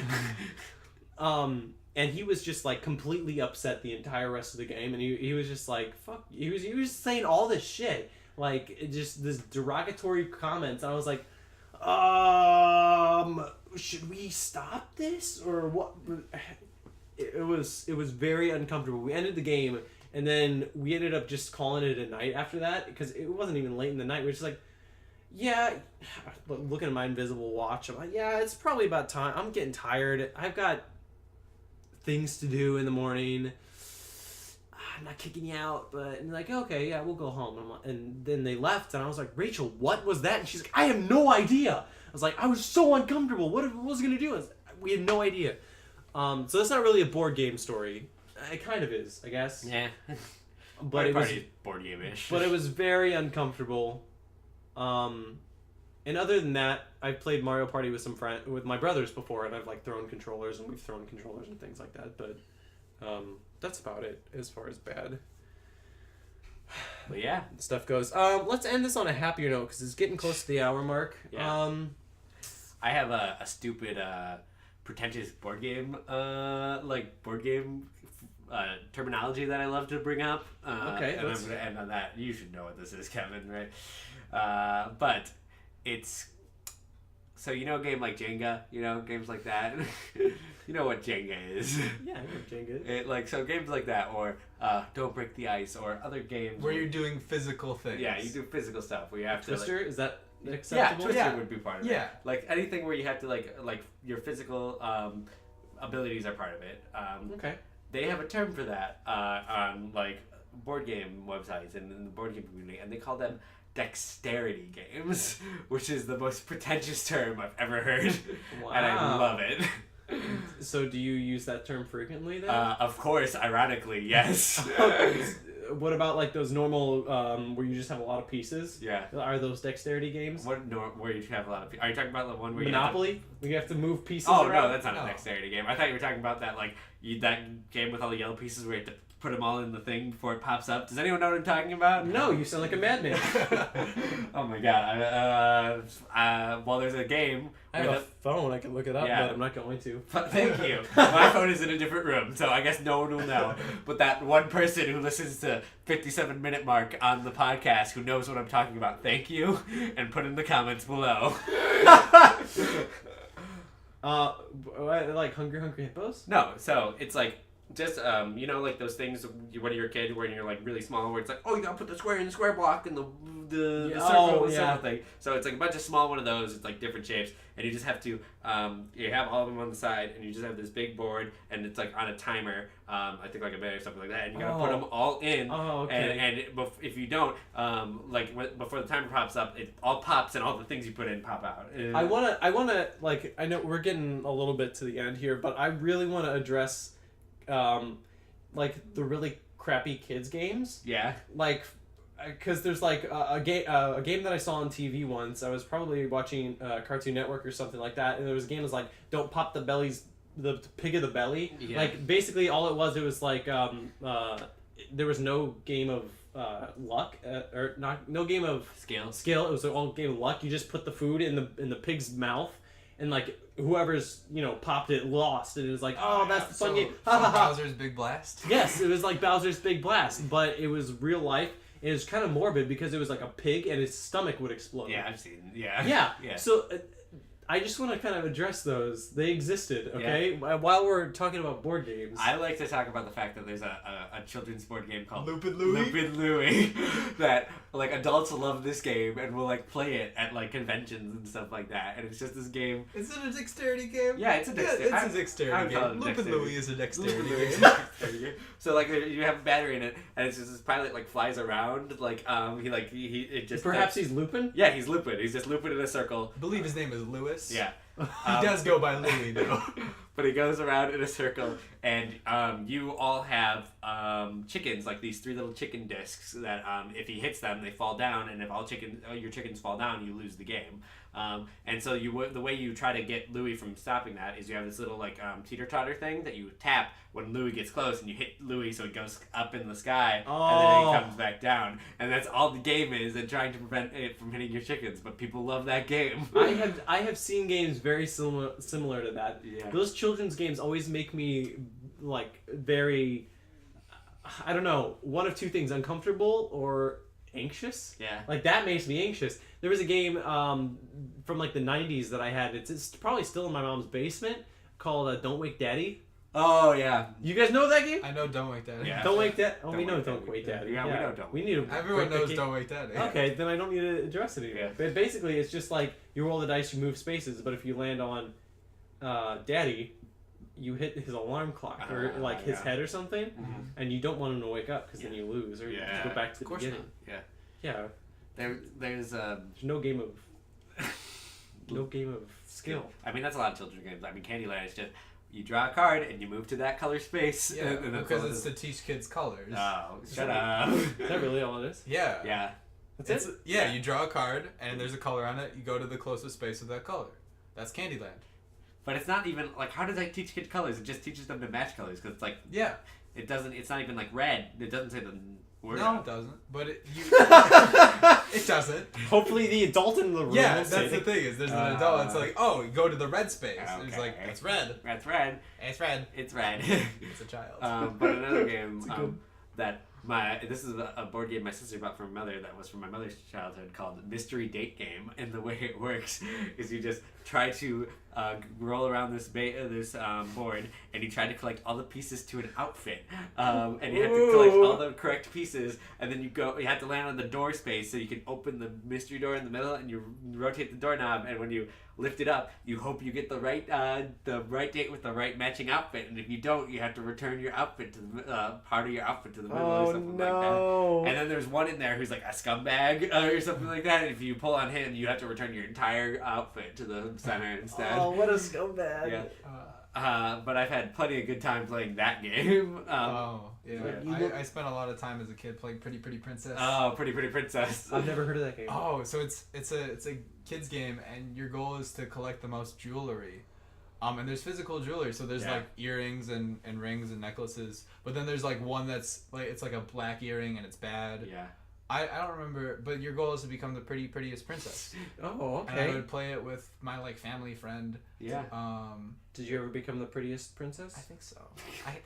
[SPEAKER 1] And he was just like completely upset the entire rest of the game, and he was just like, fuck. He was saying all this shit, like just this derogatory comments. And I was like, should we stop this or what? It was very uncomfortable. We ended the game, and then we ended up just calling it a night after that because it wasn't even late in the night. We were just like, yeah, looking at my invisible watch, I'm like, yeah, it's probably about time. I'm getting tired. I've got things to do in the morning. I'm not kicking you out, but and like, okay, yeah, we'll go home. And then they left, and I was like, Rachel, what was that? And she's like, I have no idea. I was like, I was so uncomfortable. What was I gonna do? We had no idea. So that's not really a board game story. It kind of is, I guess.
[SPEAKER 2] Yeah.
[SPEAKER 1] But it was
[SPEAKER 2] board game-ish.
[SPEAKER 1] But it was very uncomfortable. And other than that, I've played Mario Party with my brothers before, and I've like thrown controllers, and we've thrown controllers and things like that. But that's about it as far as bad.
[SPEAKER 2] But yeah,
[SPEAKER 1] stuff goes. Let's end this on a happier note because it's getting close to the hour mark.
[SPEAKER 2] Yeah. I have a stupid, pretentious board game, terminology that I love to bring up.
[SPEAKER 1] Okay.
[SPEAKER 2] And I'm going to end on that. You should know what this is, Kevin, right? But it's... So you know a game like Jenga? You know, games like that? You know what Jenga is.
[SPEAKER 1] Yeah, I know what Jenga is.
[SPEAKER 2] So games like that, or Don't Break the Ice, or other games...
[SPEAKER 3] Where you're doing physical things.
[SPEAKER 2] Yeah, you do physical stuff where you have
[SPEAKER 1] Twister?
[SPEAKER 2] to...
[SPEAKER 1] Is that acceptable?
[SPEAKER 2] Yeah, Twister would be part of it.
[SPEAKER 3] Yeah.
[SPEAKER 2] Like anything where you have to like your physical abilities are part of it.
[SPEAKER 1] Okay.
[SPEAKER 2] They have a term for that on like board game websites and in the board game community, and they call them dexterity games, which is the most pretentious term I've ever heard.
[SPEAKER 1] Wow.
[SPEAKER 2] And I love it.
[SPEAKER 1] So do you use that term frequently then?
[SPEAKER 2] Of course, ironically, yes.
[SPEAKER 1] What about like those normal where you just have a lot of pieces?
[SPEAKER 2] Yeah.
[SPEAKER 1] Are those dexterity games?
[SPEAKER 2] Where you have a lot of... Are you talking about the one where
[SPEAKER 1] Monopoly? Where you have to move pieces
[SPEAKER 2] Oh,
[SPEAKER 1] around?
[SPEAKER 2] no, that's not a dexterity game. I thought you were talking about that that game with all the yellow pieces where you have to put them all in the thing before it pops up. Does anyone know what I'm talking about?
[SPEAKER 1] No, you sound like a madman.
[SPEAKER 2] Oh my god. Well, there's a game.
[SPEAKER 1] I have a phone. I can look it up, but I'm not going to.
[SPEAKER 2] But thank you. My phone is in a different room, so I guess no one will know. But that one person who listens to 57-minute mark on the podcast who knows what I'm talking about, thank you, and put in the comments below.
[SPEAKER 1] Like Hungry Hippos?
[SPEAKER 2] No, so it's like just like those things when you're a kid when you're like really small where it's like, oh, you gotta put the square in the square block and the circle thing. So it's like a bunch of small one of those. It's like different shapes, and you just have to you have all of them on the side, and you just have this big board, and it's like on a timer. I think like a minute or something like that, and you gotta put them all in.
[SPEAKER 1] Oh, okay.
[SPEAKER 2] And if you don't, before the timer pops up, it all pops, and all the things you put in pop out.
[SPEAKER 1] I wanna like, I know we're getting a little bit to the end here, but I really want to address like the really crappy kids games.
[SPEAKER 2] Yeah. Like,
[SPEAKER 1] because there's like a game that I saw on TV once. I was probably watching Cartoon Network or something like that, and there was a game that was like, don't pop the pig of the belly. Yeah. Like basically all it was like there was no game of luck or no game of skill. It was all game of luck. You just put the food in the pig's mouth, and like whoever's popped it lost, and it was like, oh, that's the fun game.
[SPEAKER 3] Bowser's Big Blast.
[SPEAKER 1] Yes, it was like Bowser's Big Blast, but it was real life. It was kind of morbid because it was like a pig and his stomach would explode.
[SPEAKER 2] Yeah, I've seen. Yeah.
[SPEAKER 1] Yeah. So I just want to kind of address those. They existed, okay? While we're talking about board games.
[SPEAKER 2] I like to talk about the fact that there's a children's board game called
[SPEAKER 3] Lupin Louie?
[SPEAKER 2] Lupin Louie that like adults love this game and will like play it at like conventions and stuff like that. And it's just this game.
[SPEAKER 3] Is it a dexterity game?
[SPEAKER 2] Yeah, it's a dexterity.
[SPEAKER 3] Yeah, it's a dexterity game. Lupin Louie is a dexterity game.
[SPEAKER 2] So like you have a battery in it, and it's just this pilot like flies around like he it just
[SPEAKER 1] Perhaps he's Lupin?
[SPEAKER 2] yeah, he's Lupin. He's just Lupin in a circle.
[SPEAKER 3] I believe his name is Lewis.
[SPEAKER 2] Yeah.
[SPEAKER 3] He does go by Louie though.
[SPEAKER 2] But he goes around in a circle, and you all have chickens, like these 3 little chicken discs that if he hits them, they fall down, and if your chickens fall down, you lose the game. And so the way you try to get Louis from stopping that is you have this little like teeter-totter thing that you tap when Louis gets close, and you hit Louis so it goes up in the sky, and then it comes back down. And that's all the game is, and trying to prevent it from hitting your chickens. But people love that game.
[SPEAKER 1] I have seen games very similar to that.
[SPEAKER 2] Yeah.
[SPEAKER 1] Those children's games always make me like very, I don't know, one of two things: uncomfortable or anxious.
[SPEAKER 2] Yeah.
[SPEAKER 1] Like that makes me anxious. There was a game from like the 90s that I had. It's probably still in my mom's basement called Don't Wake Daddy.
[SPEAKER 2] Oh yeah.
[SPEAKER 1] You guys know that game?
[SPEAKER 3] I know Don't Wake Daddy.
[SPEAKER 2] Yeah.
[SPEAKER 1] Don't Wake Daddy. Oh,
[SPEAKER 2] Don't
[SPEAKER 1] we know
[SPEAKER 2] Wake
[SPEAKER 1] Don't
[SPEAKER 2] Daddy.
[SPEAKER 1] Wake Daddy.
[SPEAKER 2] Yeah, we know Don't
[SPEAKER 1] We need to.
[SPEAKER 3] Everyone
[SPEAKER 1] break the
[SPEAKER 3] knows
[SPEAKER 1] game.
[SPEAKER 3] Don't Wake Daddy.
[SPEAKER 1] Okay, then I don't need to address it anymore.
[SPEAKER 2] Yeah.
[SPEAKER 1] But basically, it's just like you roll the dice, you move spaces, but if you land on Daddy, you hit his alarm clock or like his head or something, and you don't want him to wake up because then you lose or you go back to the beginning.
[SPEAKER 2] Yeah.
[SPEAKER 1] Yeah,
[SPEAKER 2] There's
[SPEAKER 1] there's no game of skill.
[SPEAKER 2] I mean, that's a lot of children's games. I mean, Candyland is just you draw a card and you move to that color space.
[SPEAKER 3] Yeah,
[SPEAKER 2] and that's
[SPEAKER 3] because
[SPEAKER 2] all
[SPEAKER 3] it's
[SPEAKER 2] it
[SPEAKER 3] to teach kids colors.
[SPEAKER 2] is. Oh, shut up.
[SPEAKER 1] Is that really all it is?
[SPEAKER 3] Yeah.
[SPEAKER 2] Yeah.
[SPEAKER 1] That's it.
[SPEAKER 3] Yeah, you draw a card and there's a color on it. You go to the closest space of that color. That's Candyland.
[SPEAKER 2] But it's not even like how does that teach kids colors? It just teaches them to match colors because it's like
[SPEAKER 3] Yeah.
[SPEAKER 2] it doesn't. It's not even like red. It doesn't say the word.
[SPEAKER 3] No,
[SPEAKER 2] on
[SPEAKER 3] it doesn't. But it doesn't.
[SPEAKER 1] Hopefully, the adult in the room.
[SPEAKER 3] Yeah,
[SPEAKER 1] will say
[SPEAKER 3] that's the
[SPEAKER 1] that.
[SPEAKER 3] thing is there's an adult. It's like, oh, go to the red space. It's
[SPEAKER 2] Okay.
[SPEAKER 3] like it's red.
[SPEAKER 2] That's red.
[SPEAKER 3] It's red.
[SPEAKER 2] It's red.
[SPEAKER 3] It's a child.
[SPEAKER 2] But another game
[SPEAKER 1] It's a good-
[SPEAKER 2] that this is a board game my sister bought from my mother that was from my mother's childhood called Mystery Date Game, and the way it works is you just try to roll around this board and you try to collect all the pieces to an outfit, and you have to collect all the correct pieces, and then you have to land on the door space so you can open the mystery door in the middle, and you rotate the doorknob, and when you lift it up, you hope you get the right date with the right matching outfit, and if you don't, you have to return your outfit to the part of your outfit to the middle or something like that. And then there's one in there who's like a scumbag or something like that, and if you pull on him, you have to return your entire outfit to the center instead.
[SPEAKER 1] Oh, what a scumbag!
[SPEAKER 2] Yeah. But I've had plenty of good time playing that game.
[SPEAKER 3] Yeah.
[SPEAKER 1] you
[SPEAKER 3] I spent a lot of time as a kid playing Pretty Pretty Princess.
[SPEAKER 2] Pretty Princess.
[SPEAKER 1] I've never heard of that game.
[SPEAKER 3] Oh, so it's a kids game, and your goal is to collect the most jewelry. And there's physical jewelry, so there's like earrings and rings and necklaces. But then there's like one that's like it's like a black earring and it's bad.
[SPEAKER 2] Yeah.
[SPEAKER 3] I don't remember, but your goal is to become the prettiest princess.
[SPEAKER 1] Oh,
[SPEAKER 3] And I
[SPEAKER 1] okay.
[SPEAKER 3] would play it with my like family friend.
[SPEAKER 2] Yeah.
[SPEAKER 1] Did you ever become the prettiest princess?
[SPEAKER 3] I think so.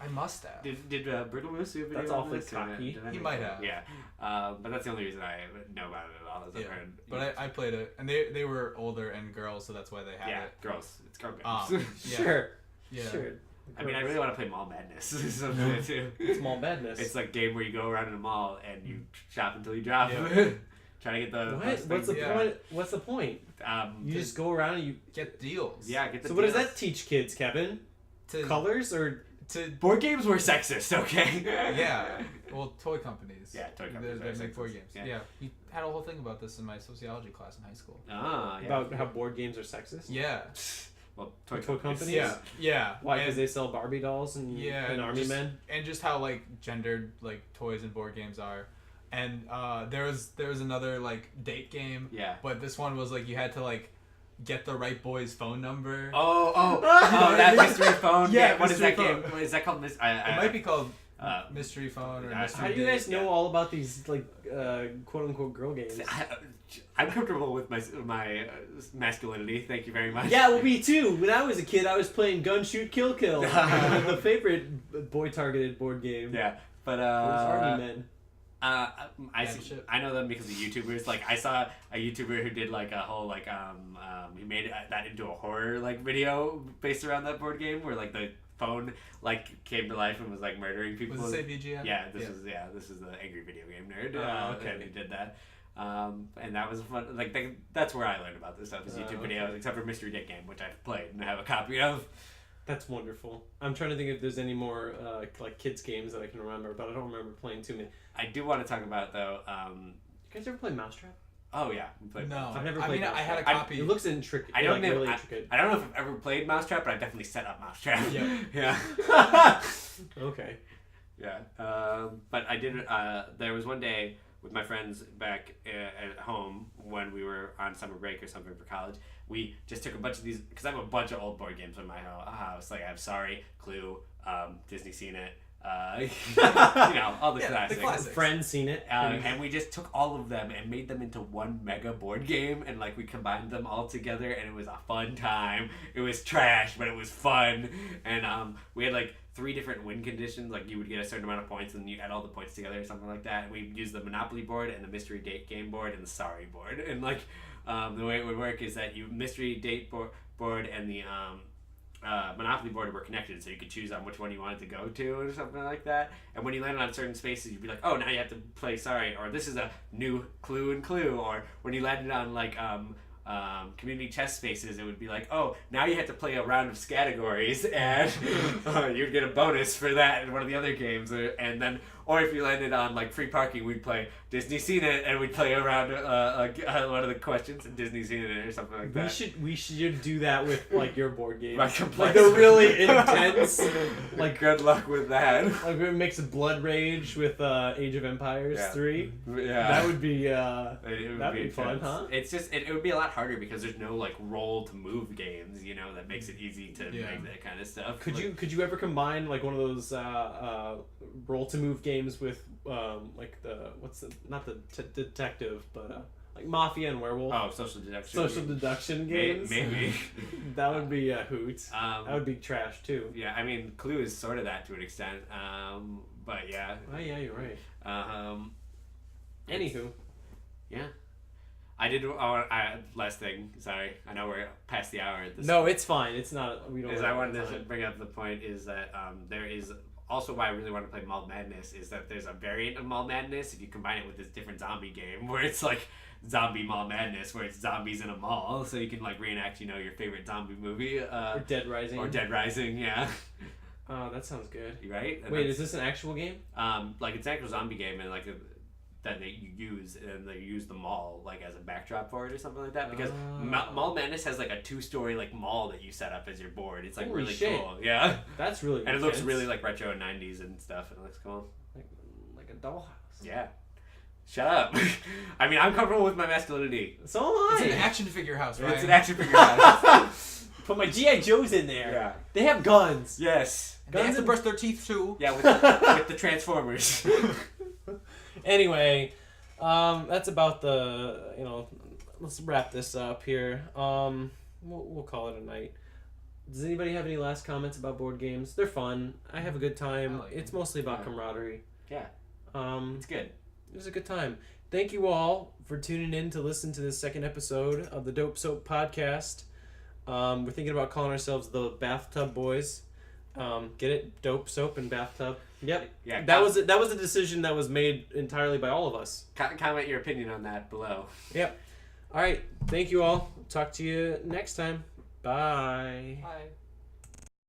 [SPEAKER 3] I must have.
[SPEAKER 2] Did Brittle Moose do a video
[SPEAKER 1] That's
[SPEAKER 2] on
[SPEAKER 1] awfully
[SPEAKER 2] this, or
[SPEAKER 1] cocky.
[SPEAKER 2] did I
[SPEAKER 3] He
[SPEAKER 2] make
[SPEAKER 3] might
[SPEAKER 2] it?
[SPEAKER 3] have.
[SPEAKER 2] Yeah. But that's the only reason I know about it at all. Is I've
[SPEAKER 3] Yeah.
[SPEAKER 2] heard.
[SPEAKER 3] But I played it, and they were older and girls, so that's why they had
[SPEAKER 2] Yeah,
[SPEAKER 3] it.
[SPEAKER 2] gross. It's girl games.
[SPEAKER 3] Yeah.
[SPEAKER 1] Sure.
[SPEAKER 3] Yeah.
[SPEAKER 1] Sure.
[SPEAKER 2] I mean, I really want to play Mall Madness. Something too.
[SPEAKER 1] It's Mall Madness.
[SPEAKER 2] It's like a game where you go around in a mall and you shop until you drop.
[SPEAKER 3] Yeah.
[SPEAKER 2] Try to get the
[SPEAKER 1] what?
[SPEAKER 2] most
[SPEAKER 1] What's the
[SPEAKER 2] things.
[SPEAKER 3] Yeah.
[SPEAKER 1] point? What's the point? You just go around and you.
[SPEAKER 3] Get deals.
[SPEAKER 2] Yeah, get the
[SPEAKER 1] So what does
[SPEAKER 2] deals.
[SPEAKER 1] that teach kids, Kevin?
[SPEAKER 3] To
[SPEAKER 1] Colors or?
[SPEAKER 3] to
[SPEAKER 2] Board games were sexist, okay?
[SPEAKER 3] yeah. Well, toy companies.
[SPEAKER 2] Yeah, toy companies
[SPEAKER 3] They
[SPEAKER 2] are
[SPEAKER 3] make board
[SPEAKER 2] sexist.
[SPEAKER 3] games.
[SPEAKER 2] Yeah.
[SPEAKER 3] Yeah. We had a whole thing about this in my sociology class in high school.
[SPEAKER 2] Ah, yeah.
[SPEAKER 1] About how board games are sexist?
[SPEAKER 3] Yeah.
[SPEAKER 2] Well,
[SPEAKER 1] Toy
[SPEAKER 2] toy
[SPEAKER 1] companies?
[SPEAKER 3] Yeah. Yeah.
[SPEAKER 1] Why?
[SPEAKER 3] And-
[SPEAKER 1] Because they sell Barbie dolls and, and army
[SPEAKER 3] just,
[SPEAKER 1] men?
[SPEAKER 3] and just how like gendered like toys and board games are. And there was another like date game,
[SPEAKER 2] Yeah.
[SPEAKER 3] but this one was like you had to like get the right boy's phone number.
[SPEAKER 2] Oh, that mystery phone.
[SPEAKER 3] Yeah,
[SPEAKER 2] What is
[SPEAKER 3] mystery
[SPEAKER 2] that
[SPEAKER 3] phone.
[SPEAKER 2] game? What is that called?
[SPEAKER 3] It might be called
[SPEAKER 2] uh,
[SPEAKER 3] mystery phone or
[SPEAKER 2] how
[SPEAKER 3] mystery
[SPEAKER 1] How do you
[SPEAKER 3] date.
[SPEAKER 1] guys know all about these like quote unquote girl games?
[SPEAKER 2] I'm comfortable with my masculinity. Thank you very much.
[SPEAKER 1] Yeah, well, me too. When I was a kid, I was playing Gun Shoot Kill Kill, the favorite boy targeted board game.
[SPEAKER 2] Yeah, but
[SPEAKER 1] It was Army Men.
[SPEAKER 2] I know them because of YouTubers. Like I saw a YouTuber who did like a whole like he made that into a horror like video based around that board game where like the phone like came to life and was like murdering people.
[SPEAKER 3] Was it say VGM?
[SPEAKER 2] Yeah, this is the Angry Video Game Nerd.
[SPEAKER 1] Okay.
[SPEAKER 2] And he did that. And that was fun. Like that's where I learned about this stuff is YouTube videos, except for Mystery Date Game, which I've played and I have a copy of.
[SPEAKER 1] That's wonderful. I'm trying to think if there's any more like kids games that I can remember, but I don't remember playing too many.
[SPEAKER 2] I do want to talk about though.
[SPEAKER 1] You guys ever play Mousetrap?
[SPEAKER 2] Oh yeah, we played.
[SPEAKER 3] No,
[SPEAKER 1] I've never
[SPEAKER 3] I
[SPEAKER 1] played.
[SPEAKER 3] mean, I had a
[SPEAKER 1] Mousetrap.
[SPEAKER 3] copy.
[SPEAKER 1] It looks intricate.
[SPEAKER 2] I don't
[SPEAKER 1] like,
[SPEAKER 2] know.
[SPEAKER 1] really intricate.
[SPEAKER 2] I don't know if I've ever played Mousetrap, but I've definitely set up Mousetrap.
[SPEAKER 3] Yeah.
[SPEAKER 2] Yeah.
[SPEAKER 1] Okay.
[SPEAKER 2] Yeah. But I did. There was one day with my friends back at home when we were on summer break or something for college. We just took a bunch of these because I have a bunch of old board games in my house. Like I have Sorry, Clue, Disney Seen It. All the classics.
[SPEAKER 1] Friends Seen It.
[SPEAKER 2] And we just took all of them and made them into one mega board game, and like we combined them all together, and it was a fun time. It was trash, but it was fun. And we had like 3 different win conditions. Like you would get a certain amount of points, and you add all the points together or something like that. And we used the Monopoly board and the Mystery Date Game board and the Sorry board. And like the way it would work is that you Mystery Date board and the Monopoly board were connected, so you could choose on which one you wanted to go to or something like that. And when you landed on certain spaces, you'd be like, oh, now you have to play Sorry, or this is a new Clue and Clue. Or when you landed on like community chess spaces, it would be like, oh, now you have to play a round of categories, and you'd get a bonus for that in one of the other games. Or if you landed on like free parking, we'd play Disney Seen It, and we'd play around one of the questions in Disney Seen It or something like that.
[SPEAKER 1] We should do that with like your board games.
[SPEAKER 2] Like
[SPEAKER 1] the really intense.
[SPEAKER 2] Like good luck with that.
[SPEAKER 1] Like it makes a Blood Rage with Age of Empires 3.
[SPEAKER 2] Yeah,
[SPEAKER 1] that would be
[SPEAKER 2] that'd
[SPEAKER 1] be fun, huh?
[SPEAKER 2] It's just it would be a lot harder because there's no like roll to move games, that makes it easy to make that kind of stuff.
[SPEAKER 1] Could you ever combine like one of those roll to move games with like not the detective, but like Mafia and Werewolf?
[SPEAKER 2] Oh, social deduction.
[SPEAKER 1] Social deduction games.
[SPEAKER 2] Maybe.
[SPEAKER 1] That would be a hoot. That would be trash too.
[SPEAKER 2] Yeah, I mean, Clue is sort of that to an extent. But yeah.
[SPEAKER 1] Oh yeah, you're right. Anywho.
[SPEAKER 2] Yeah. I did. Last thing. Sorry, I know we're past the hour. At this
[SPEAKER 1] No, it's fine. It's not. We don't.
[SPEAKER 2] I wanted to bring up the point is that there is also why I really want to play Mall Madness is that there's a variant of Mall Madness if you combine it with this different zombie game where it's like Zombie Mall Madness where it's zombies in a mall, so you can like reenact your favorite zombie movie.
[SPEAKER 1] Or Dead Rising.
[SPEAKER 2] Yeah.
[SPEAKER 1] Oh, that sounds good.
[SPEAKER 2] Right? And
[SPEAKER 1] wait, is this an actual game?
[SPEAKER 2] Like it's an actual zombie game and like that you use and they use the mall like as a backdrop for it or something like that because Mall Madness has like a 2-story like mall that you set up as your board. It's like
[SPEAKER 1] Holy
[SPEAKER 2] really
[SPEAKER 1] shit.
[SPEAKER 2] cool. Yeah.
[SPEAKER 1] That's really
[SPEAKER 2] and it looks really like retro 90s and stuff. It looks cool.
[SPEAKER 1] Like a dollhouse.
[SPEAKER 2] Yeah. Shut up. I mean, I'm comfortable with my masculinity.
[SPEAKER 1] So am I.
[SPEAKER 3] It's an action figure house, right?
[SPEAKER 2] It's an action figure house.
[SPEAKER 1] Put my G.I. Joes in there.
[SPEAKER 2] Yeah.
[SPEAKER 1] They have guns.
[SPEAKER 2] Yes.
[SPEAKER 3] They have to brush their teeth too.
[SPEAKER 2] Yeah, with the Transformers.
[SPEAKER 1] Anyway, that's about the, let's wrap this up here. We'll call it a night. Does anybody have any last comments about board games? They're fun. I have a good time. It's mostly about camaraderie.
[SPEAKER 2] Yeah.
[SPEAKER 1] It's
[SPEAKER 2] good.
[SPEAKER 1] It was a good time. Thank you all for tuning in to listen to this second episode of the Dope Soap Podcast. We're thinking about calling ourselves the Bathtub Boys. Get it? Dope soap and bathtub. Yep.
[SPEAKER 2] Yeah.
[SPEAKER 1] That was a decision that was made entirely by all of us.
[SPEAKER 2] Comment your opinion on that below.
[SPEAKER 1] Yep. All right. Thank you all. Talk to you next time. Bye.
[SPEAKER 3] Bye.